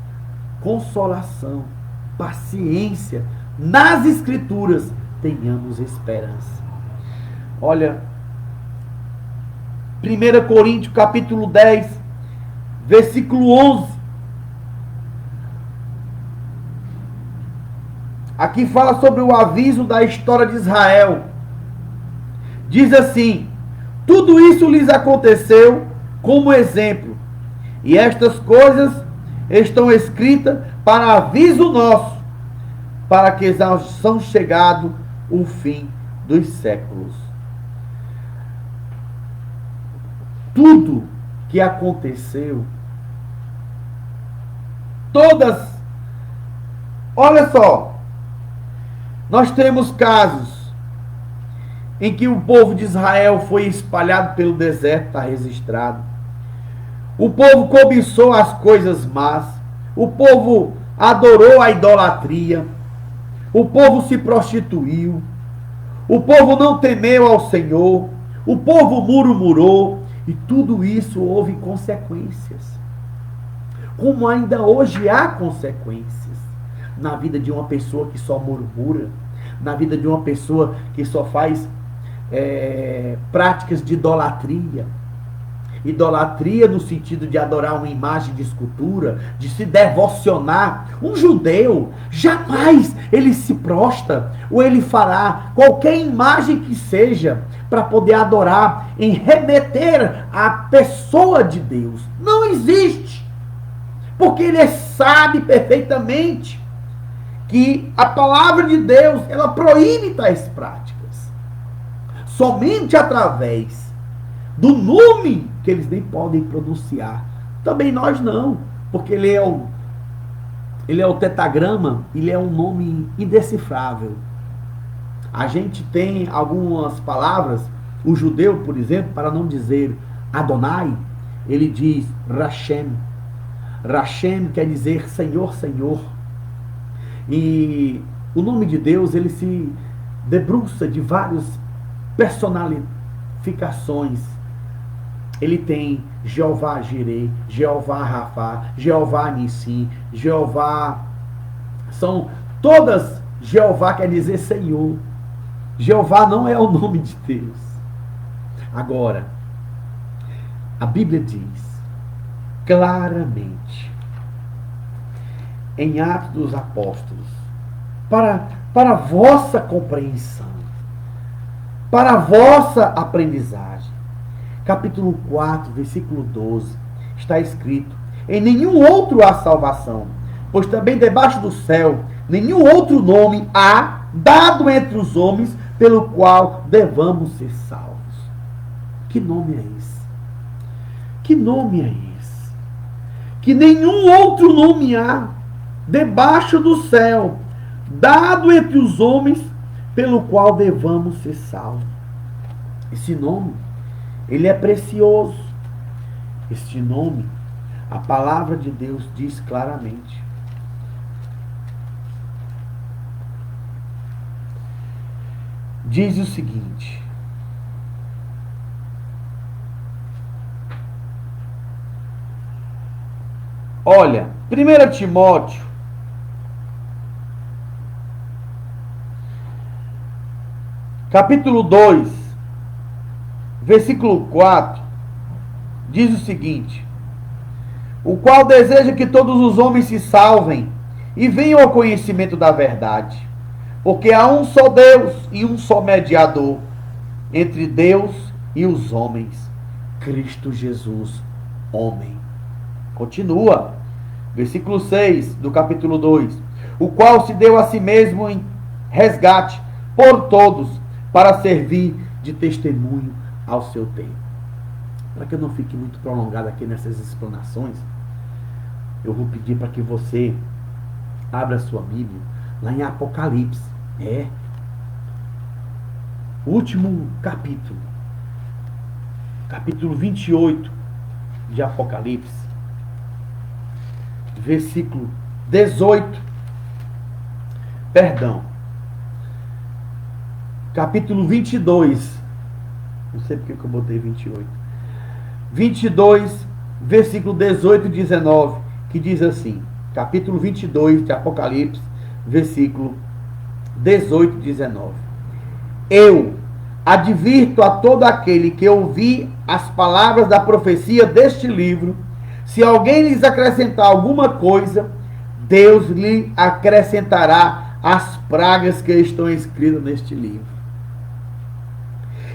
consolação, paciência nas Escrituras, tenhamos esperança. Olha, 1 Coríntios capítulo 10, versículo 11. Aqui fala sobre o aviso da história de Israel. Diz assim: tudo isso lhes aconteceu como exemplo, e estas coisas estão escritas para aviso nosso, para que são chegado o fim dos séculos. Tudo que aconteceu, olha só, nós temos casos em que o povo de Israel foi espalhado pelo deserto, está registrado. O povo cobiçou as coisas más, o povo adorou a idolatria, o povo se prostituiu, o povo não temeu ao Senhor, o povo murmurou, e tudo isso houve consequências. Como ainda hoje há consequências na vida de uma pessoa que só murmura, na vida de uma pessoa que só faz práticas de idolatria. Idolatria no sentido de adorar uma imagem de escultura, de se devocionar. Um judeu, jamais ele se prostra, ou ele fará qualquer imagem que seja, para poder adorar, em remeter à pessoa de Deus. Não existe. Porque ele sabe perfeitamente que a palavra de Deus, ela proíbe tais práticas. Somente através do nome que eles nem podem pronunciar. Também nós não, porque ele é o tetagrama, ele é um nome indecifrável. A gente tem algumas palavras, o judeu, por exemplo, para não dizer Adonai, ele diz Rashem. Rashem quer dizer Senhor, Senhor. E o nome de Deus, ele se debruça de várias personificações. Ele tem Jeová Jireh, Jeová Rafá, Jeová Nissim, Jeová. São todas, Jeová quer dizer Senhor. Jeová não é o nome de Deus. Agora, a Bíblia diz claramente, em Atos dos Apóstolos, para a vossa compreensão, para a vossa aprendizagem. Capítulo 4, versículo 12, está escrito: em nenhum outro há salvação, pois também debaixo do céu nenhum outro nome há dado entre os homens pelo qual devamos ser salvos. Que nome é esse? Que nome é esse? Que nenhum outro nome há debaixo do céu dado entre os homens pelo qual devamos ser salvos. Esse nome, ele é precioso. Este nome, a palavra de Deus diz claramente. Diz o seguinte: olha, 1 Timóteo, capítulo 2, versículo 4, diz o seguinte: o qual deseja que todos os homens se salvem e venham ao conhecimento da verdade. Porque há um só Deus e um só mediador entre Deus e os homens, Cristo Jesus, homem. Continua, versículo 6 do capítulo 2. O qual se deu a si mesmo em resgate por todos, para servir de testemunho ao seu tempo. Para que eu não fique muito prolongado aqui nessas explanações, eu vou pedir para que você abra a sua Bíblia lá em Apocalipse. Último capítulo, capítulo 28 de Apocalipse, versículo 18, capítulo 22, não sei porque que eu botei 28, 22, versículo 18 e 19, que diz assim, capítulo 22 de Apocalipse, versículo 18 e 19. Eu advirto a todo aquele que ouvir as palavras da profecia deste livro, se alguém lhes acrescentar alguma coisa, Deus lhe acrescentará as pragas que estão escritas neste livro.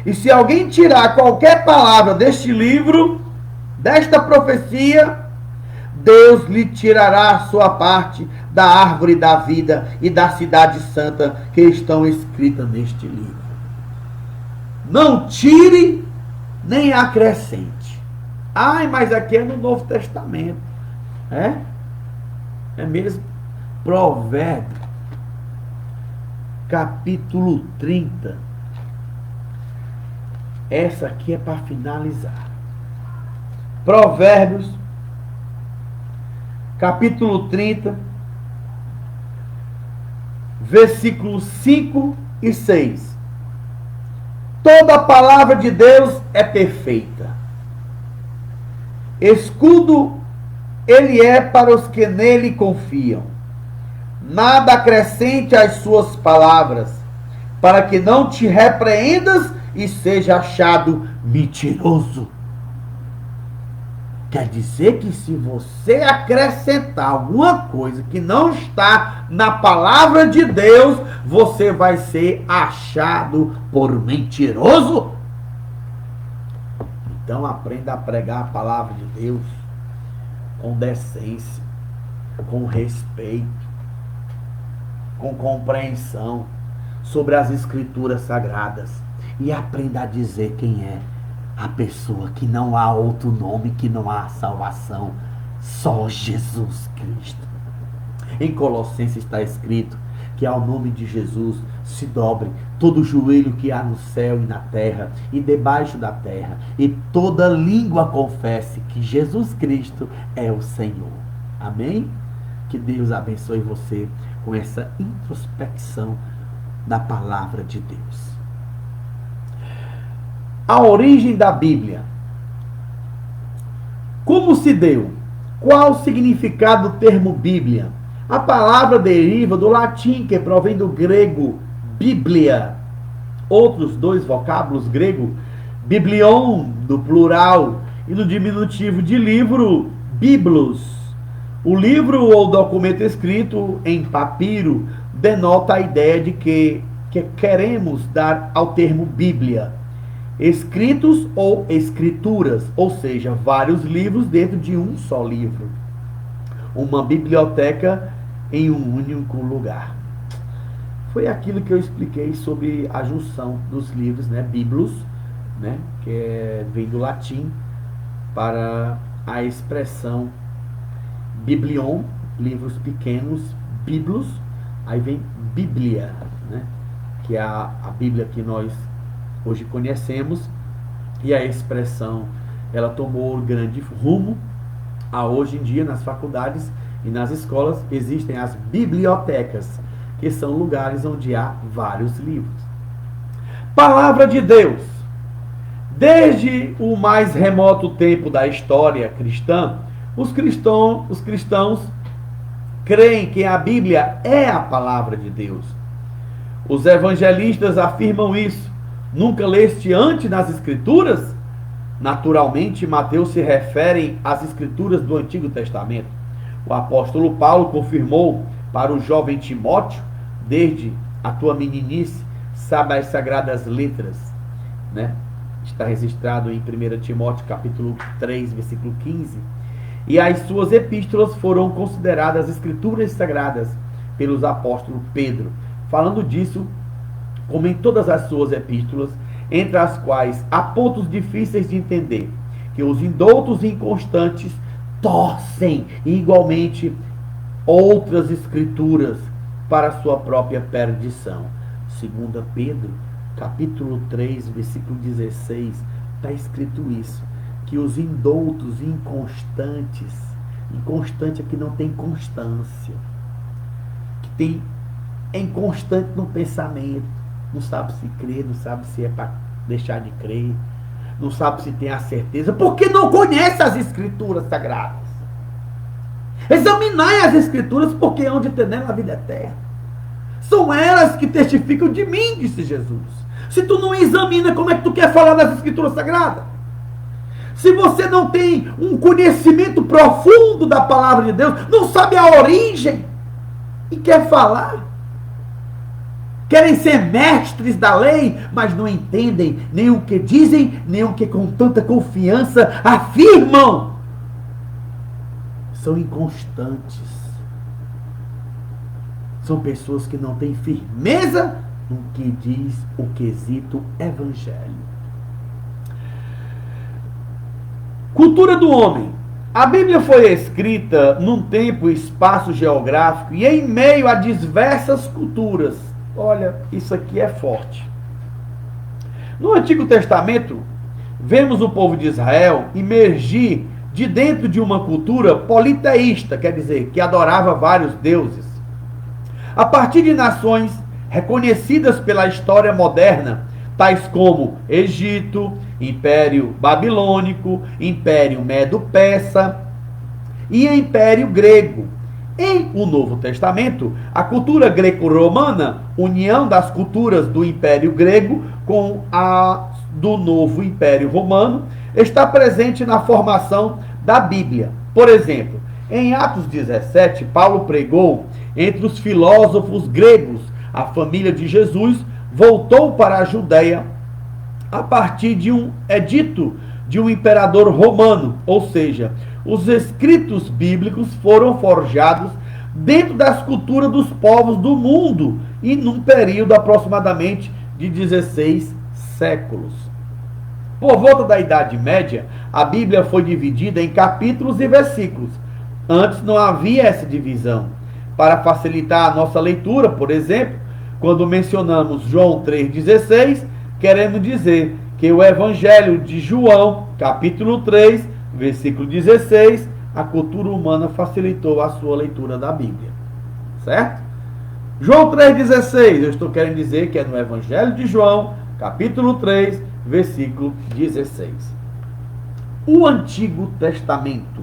E se alguém tirar qualquer palavra deste livro, desta profecia, Deus lhe tirará a sua parte da árvore da vida e da cidade santa que estão escritas neste livro. Não tire nem acrescente. Ai, mas aqui é no Novo Testamento. É mesmo. Provérbios, capítulo 30. Essa aqui é para finalizar. Provérbios, capítulo 30, versículos 5 e 6. Toda a palavra de Deus é perfeita. Escudo ele é para os que nele confiam. Nada acrescente às suas palavras, para que não te repreendas e seja achado mentiroso. Quer dizer que se você acrescentar alguma coisa que não está na palavra de Deus, você vai ser achado por mentiroso. Então aprenda a pregar a palavra de Deus com decência, com respeito, com compreensão sobre as escrituras sagradas. E aprenda a dizer quem é a pessoa, que não há outro nome, que não há salvação, só Jesus Cristo. Em Colossenses está escrito que ao nome de Jesus se dobre todo joelho que há no céu e na terra e debaixo da terra, e toda língua confesse que Jesus Cristo é o Senhor. Amém? Que Deus abençoe você com essa introspecção da palavra de Deus. A origem da Bíblia. Como se deu? Qual o significado do termo Bíblia? A palavra deriva do latim, que provém do grego Bíblia. Outros dois vocábulos grego, biblion, do plural, e no diminutivo de livro, biblos. O livro ou documento escrito em papiro denota a ideia de que queremos dar ao termo Bíblia escritos ou escrituras, ou seja, vários livros dentro de um só livro. Uma biblioteca em um único lugar. Foi aquilo que eu expliquei sobre a junção dos livros, biblos, que vem do latim para a expressão biblion, livros pequenos, biblos, aí vem Bíblia, que é a Bíblia que nós hoje conhecemos, e a expressão ela tomou grande rumo. Hoje em dia nas faculdades e nas escolas existem as bibliotecas, que são lugares onde há vários livros. Palavra de Deus. Desde o mais remoto tempo da história cristã, os cristãos creem que a Bíblia é a palavra de Deus. Os evangelistas afirmam isso. Nunca leste antes nas Escrituras? Naturalmente, Mateus se refere às Escrituras do Antigo Testamento. O apóstolo Paulo confirmou para o jovem Timóteo: desde a tua meninice, sabe as sagradas letras. Está registrado em 1 Timóteo capítulo 3, versículo 15. E as suas epístolas foram consideradas Escrituras sagradas pelos apóstolos Pedro. Falando disso, como em todas as suas epístolas, entre as quais há pontos difíceis de entender, que os indoutos e inconstantes torcem igualmente outras escrituras para sua própria perdição. 2 Pedro, capítulo 3, versículo 16, está escrito isso, que os indoutos e inconstantes, inconstante é que não tem constância, que é inconstante no pensamento, não sabe se crê, não sabe se é para deixar de crer, não sabe se tem a certeza, porque não conhece as Escrituras sagradas. Examinai as Escrituras, porque é onde tem nela a vida eterna. São elas que testificam de mim, disse Jesus. Se tu não examina, como é que tu quer falar das Escrituras Sagradas? Se você não tem um conhecimento profundo da palavra de Deus, não sabe a origem e quer falar, querem ser mestres da lei, mas não entendem nem o que dizem, nem o que com tanta confiança afirmam. São inconstantes. São pessoas que não têm firmeza no que diz o quesito evangelho. Cultura do homem. A Bíblia foi escrita num tempo e espaço geográfico e em meio a diversas culturas. Olha, isso aqui é forte. No Antigo Testamento, vemos o povo de Israel emergir de dentro de uma cultura politeísta, quer dizer, que adorava vários deuses. A partir de nações reconhecidas pela história moderna, tais como Egito, Império Babilônico, Império Medo-Persa e Império Grego. Em o Novo Testamento, a cultura greco-romana, união das culturas do Império Grego com a do novo Império Romano, está presente na formação da Bíblia. Por exemplo, em Atos 17, Paulo pregou entre os filósofos gregos. A família de Jesus voltou para a Judéia a partir de um edito de um imperador romano, ou seja, os escritos bíblicos foram forjados dentro das culturas dos povos do mundo e num período aproximadamente de 16 séculos. Por volta da Idade Média, a Bíblia foi dividida em capítulos e versículos. Antes não havia essa divisão. Para facilitar a nossa leitura, por exemplo, quando mencionamos João 3,16, queremos dizer que o Evangelho de João, capítulo 3, versículo 16, a cultura humana facilitou a sua leitura da Bíblia. Certo? João 3,16, eu estou querendo dizer que é no Evangelho de João, capítulo 3, versículo 16. O Antigo Testamento,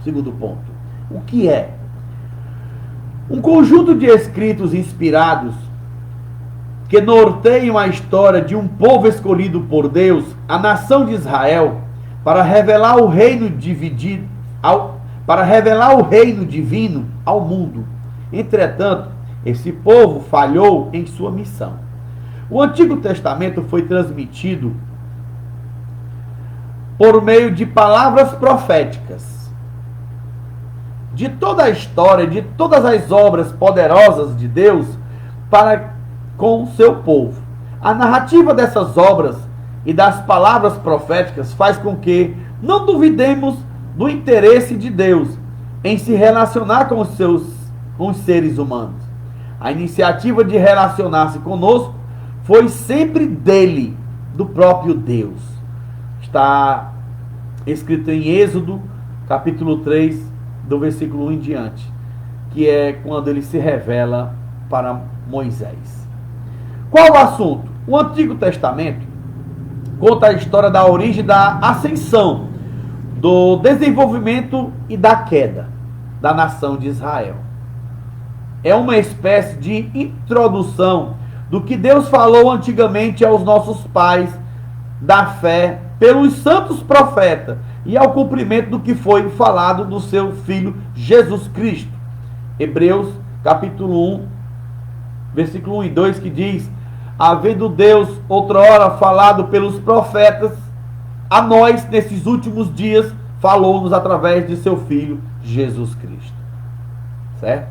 segundo ponto. O que é? Um conjunto de escritos inspirados que norteiam a história de um povo escolhido por Deus, a nação de Israel, para revelar o reino dividido, para revelar o reino divino ao mundo. Entretanto, esse povo falhou em sua missão. O Antigo Testamento foi transmitido por meio de palavras proféticas. De toda a história, de todas as obras poderosas de Deus para com o seu povo. A narrativa dessas obras e das palavras proféticas faz com que não duvidemos do interesse de Deus em se relacionar com os seres humanos. A iniciativa de relacionar-se conosco foi sempre dele, do próprio Deus. Está escrito em Êxodo, capítulo 3, do versículo 1 em diante, que é quando ele se revela para Moisés. Qual o assunto? O Antigo Testamento conta a história da origem da ascensão, do desenvolvimento e da queda da nação de Israel. É uma espécie de introdução do que Deus falou antigamente aos nossos pais da fé pelos santos profetas e ao cumprimento do que foi falado do seu Filho Jesus Cristo. Hebreus capítulo 1, versículo 1 e 2, que diz: havendo Deus outrora falado pelos profetas, a nós, nesses últimos dias, falou-nos através de seu Filho Jesus Cristo. Certo?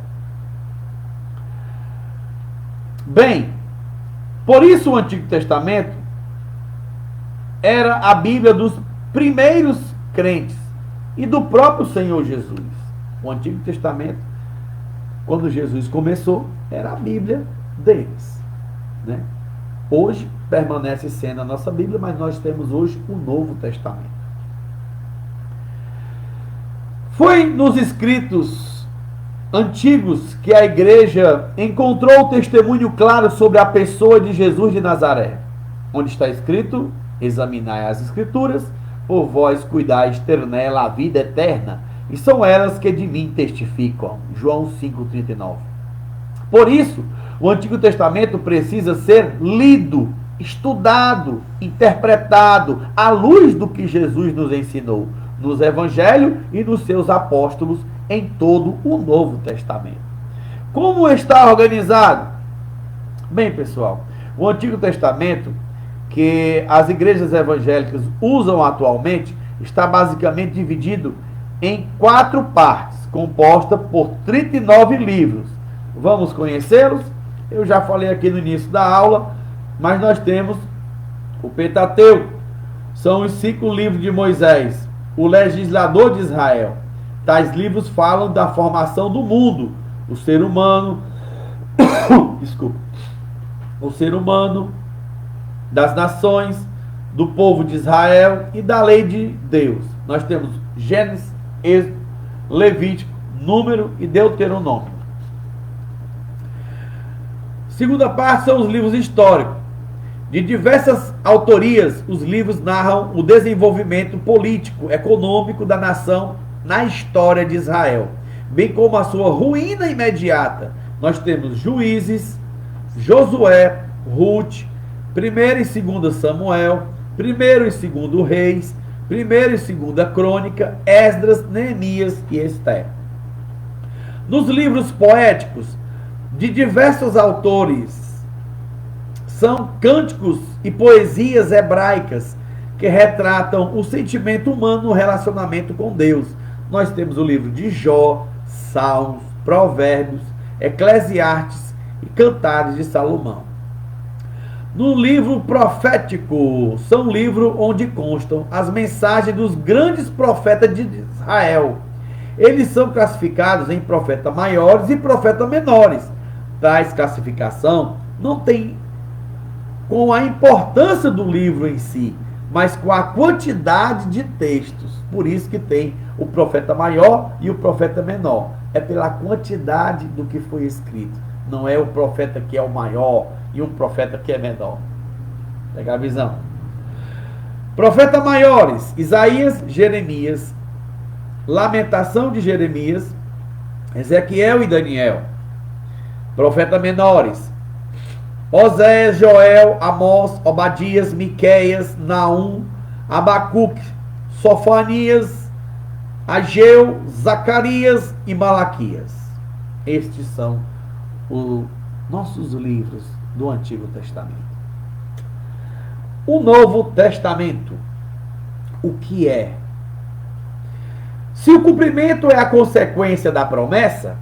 Bem, por isso o Antigo Testamento era a Bíblia dos primeiros crentes e do próprio Senhor Jesus. O Antigo Testamento, quando Jesus começou, era a Bíblia deles, né? Hoje permanece sendo a nossa Bíblia, mas nós temos hoje o Novo Testamento. Foi nos escritos antigos que a igreja encontrou o testemunho claro sobre a pessoa de Jesus de Nazaré, onde está escrito: examinai as Escrituras, por vós cuidais ter nela a vida eterna, e são elas que de mim testificam. João 5,39. Por isso, o Antigo Testamento precisa ser lido estudado, interpretado à luz do que Jesus nos ensinou nos evangelhos e nos seus apóstolos em todo o Novo Testamento. Como está organizado? Bem, pessoal, o Antigo Testamento, que as igrejas evangélicas usam atualmente, está basicamente dividido em 4 partes, composta por 39 livros. Vamos conhecê-los? Eu já falei aqui no início da aula, mas nós temos o Pentateuco, são os 5 livros de Moisés, o legislador de Israel. Tais livros falam da formação do mundo, o ser humano, desculpa, o ser humano, das nações, do povo de Israel e da lei de Deus. Nós temos Gênesis, Êxodo, Levítico, Número e Deuteronômio. Segunda parte são os livros históricos. De diversas autorias, os livros narram o desenvolvimento político, econômico da nação na história de Israel, bem como a sua ruína imediata. Nós temos Juízes, Josué, Ruth, 1º e 2º Samuel, 1º e 2º Reis, 1º e 2ª Crônica, Esdras, Neemias e Esther. Nos livros poéticos, de diversos autores, são cânticos e poesias hebraicas que retratam o sentimento humano no relacionamento com Deus. Nós temos o livro de Jó, Salmos, Provérbios, Eclesiastes e Cantares de Salomão. No livro profético, são livros onde constam as mensagens dos grandes profetas de Israel. Eles são classificados em profetas maiores e profetas menores. Tais classificação não tem com a importância do livro em si, mas com a quantidade de textos. Por isso que tem o profeta maior e o profeta menor. É pela quantidade do que foi escrito. Não é o profeta que é o maior e um profeta que é menor. Pega a visão. Profetas maiores: Isaías, Jeremias, Lamentação de Jeremias, Ezequiel e Daniel. Profetas menores: Oséias, Joel, Amós, Obadias, Miqueias, Naum, Abacuque, Sofonias, Ageu, Zacarias e Malaquias. Estes são os nossos livros do Antigo Testamento. O Novo Testamento, o que é? Se o cumprimento é a consequência da promessa,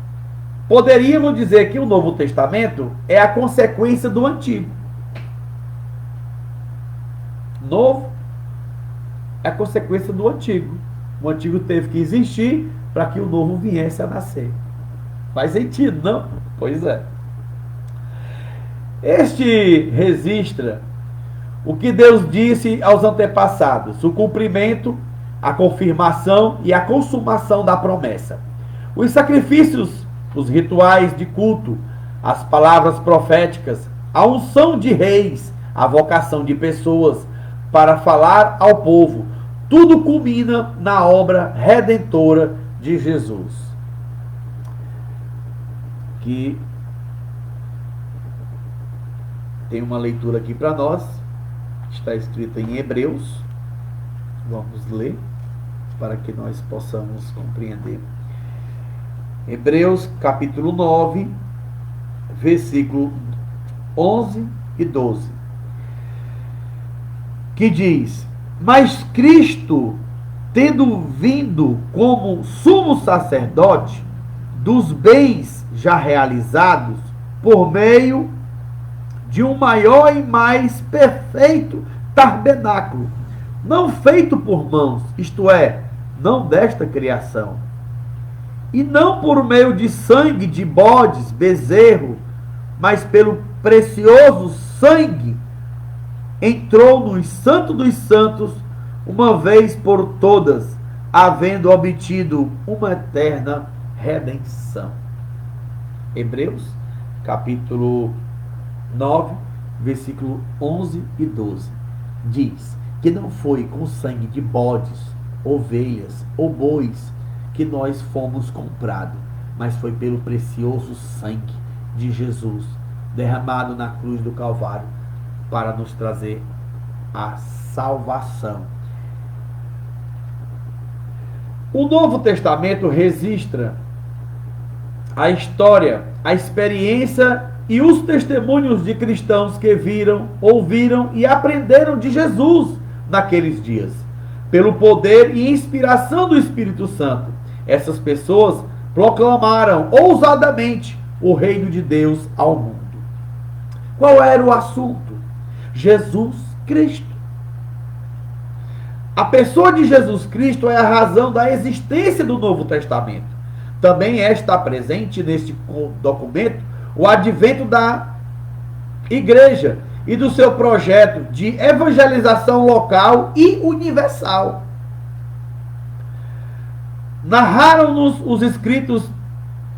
poderíamos dizer que o Novo Testamento é a consequência do Antigo. Novo é a consequência do Antigo. O Antigo teve que existir para que o Novo viesse a nascer. Faz sentido, não? Pois é. Este registra o que Deus disse aos antepassados, o cumprimento, a confirmação e a consumação da promessa. Os sacrifícios, os rituais de culto, as palavras proféticas, a unção de reis, a vocação de pessoas para falar ao povo, tudo culmina na obra redentora de Jesus. Que tem uma leitura aqui para nós, está escrita em Hebreus. Vamos ler para que nós possamos compreender. Hebreus capítulo 9, versículo 11 e 12, que diz: mas Cristo, tendo vindo como sumo sacerdote dos bens já realizados, por meio de um maior e mais perfeito tabernáculo, não feito por mãos, isto é, não desta criação, e não por meio de sangue de bodes, bezerro, mas pelo precioso sangue, entrou no Santo dos Santos, uma vez por todas, havendo obtido uma eterna redenção. Hebreus, capítulo 9, versículo 11 e 12, diz que não foi com sangue de bodes, ovelhas ou bois que nós fomos comprados, mas foi pelo precioso sangue de Jesus, derramado na cruz do Calvário, para nos trazer a salvação. O Novo Testamento registra a história, a experiência e os testemunhos de cristãos que viram, ouviram e aprenderam de Jesus naqueles dias. Pelo poder e inspiração do Espírito Santo, essas pessoas proclamaram ousadamente o reino de Deus ao mundo. Qual era o assunto? Jesus Cristo. A pessoa de Jesus Cristo é a razão da existência do Novo Testamento. Também está presente neste documento o advento da igreja e do seu projeto de evangelização local e universal. Narraram-nos os escritos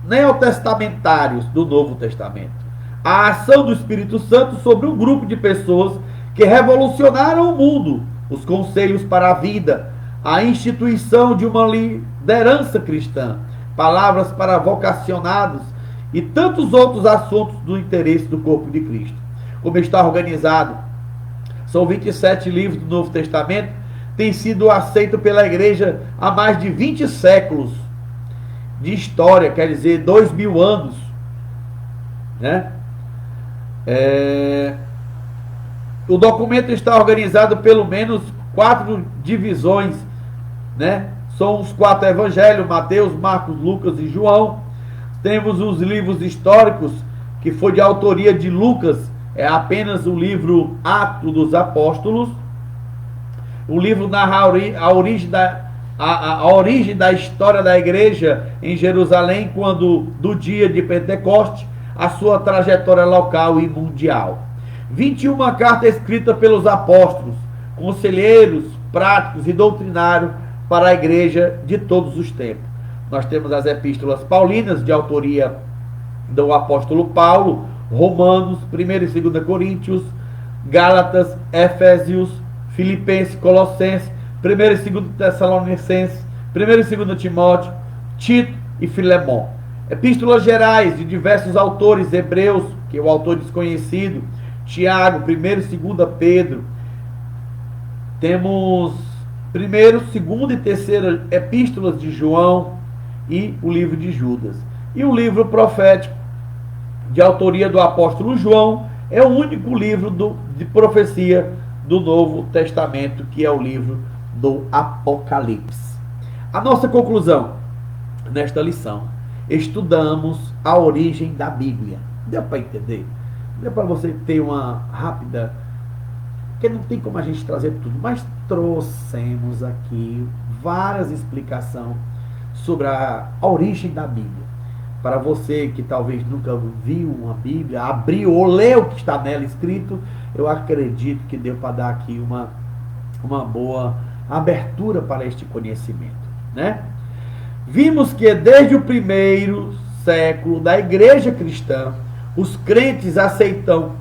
neotestamentários do Novo Testamento a ação do Espírito Santo sobre um grupo de pessoas que revolucionaram o mundo, os conselhos para a vida, a instituição de uma liderança cristã, palavras para vocacionados e tantos outros assuntos do interesse do corpo de Cristo. Como está organizado, são 27 livros do Novo Testamento, tem sido aceito pela igreja há mais de 20 séculos de história, quer dizer, 2000 anos, né? O documento está organizado pelo menos 4 divisões, né? São os 4 evangelhos: Mateus, Marcos, Lucas e João. Temos os livros históricos, que foi de autoria de Lucas, é apenas o livro Atos dos Apóstolos. O livro narra a origem da história da igreja em Jerusalém, do dia de Pentecoste, a sua trajetória local e mundial. 21 cartas escritas pelos apóstolos, conselheiros, práticos e doutrinários para a igreja de todos os tempos. Nós temos as epístolas paulinas, de autoria do apóstolo Paulo, Romanos, 1 e 2 Coríntios, Gálatas, Efésios, Filipenses, Colossenses, 1 e 2 Tessalonicenses, 1 e 2 Timóteo, Tito e Filemão. Epístolas gerais de diversos autores, Hebreus, que é o autor desconhecido, Tiago, 1 e 2 Pedro. Temos 1º, 2º e 3º epístolas de João e o livro de Judas. E o livro profético, de autoria do apóstolo João, é o único livro de profecia do Novo Testamento, que é o livro do Apocalipse. A nossa conclusão nesta lição: estudamos a origem da Bíblia. Deu para entender? Deu para você ter uma rápida... Porque não tem como a gente trazer tudo, mas trouxemos aqui várias explicações sobre a origem da Bíblia. Para você que talvez nunca viu uma Bíblia, abriu ou leu o que está nela escrito, eu acredito que deu para dar aqui uma boa abertura para este conhecimento, né? Vimos que desde o primeiro século da igreja cristã, os crentes aceitam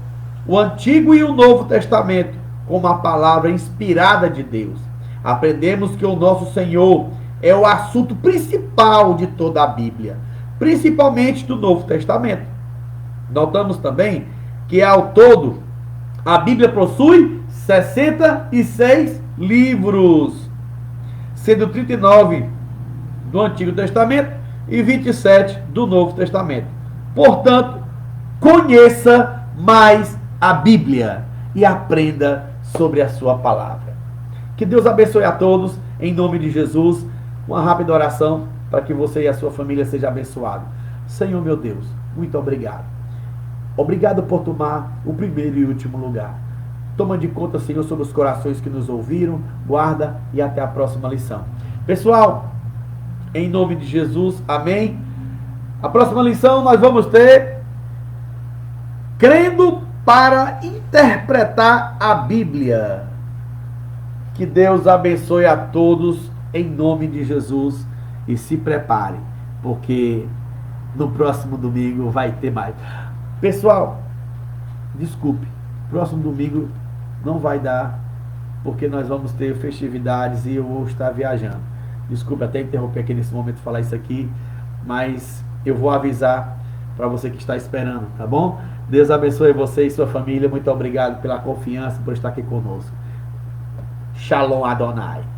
o Antigo e o Novo Testamento como a palavra inspirada de Deus. Aprendemos que o nosso Senhor é o assunto principal de toda a Bíblia, principalmente do Novo Testamento. Notamos também que, ao todo, a Bíblia possui 66 livros, sendo 39 do Antigo Testamento e 27 do Novo Testamento. Portanto, conheça mais a Bíblia e aprenda sobre a sua palavra. Que Deus abençoe a todos, em nome de Jesus. Uma rápida oração para que você e a sua família sejam abençoados. Senhor meu Deus, muito obrigado. Obrigado por tomar o primeiro e último lugar. Toma de conta, Senhor, sobre os corações que nos ouviram. Guarda e até a próxima lição. Pessoal, em nome de Jesus, amém. A próxima lição nós vamos ter crendo para interpretar a Bíblia. Que Deus abençoe a todos em nome de Jesus e se prepare, porque no próximo domingo vai ter mais. Pessoal, desculpe, próximo domingo não vai dar, porque nós vamos ter festividades e eu vou estar viajando. Desculpe até interromper aqui nesse momento falar isso aqui, mas eu vou avisar para você que está esperando, tá bom? Deus abençoe você e sua família. Muito obrigado pela confiança, por estar aqui conosco. Shalom Adonai.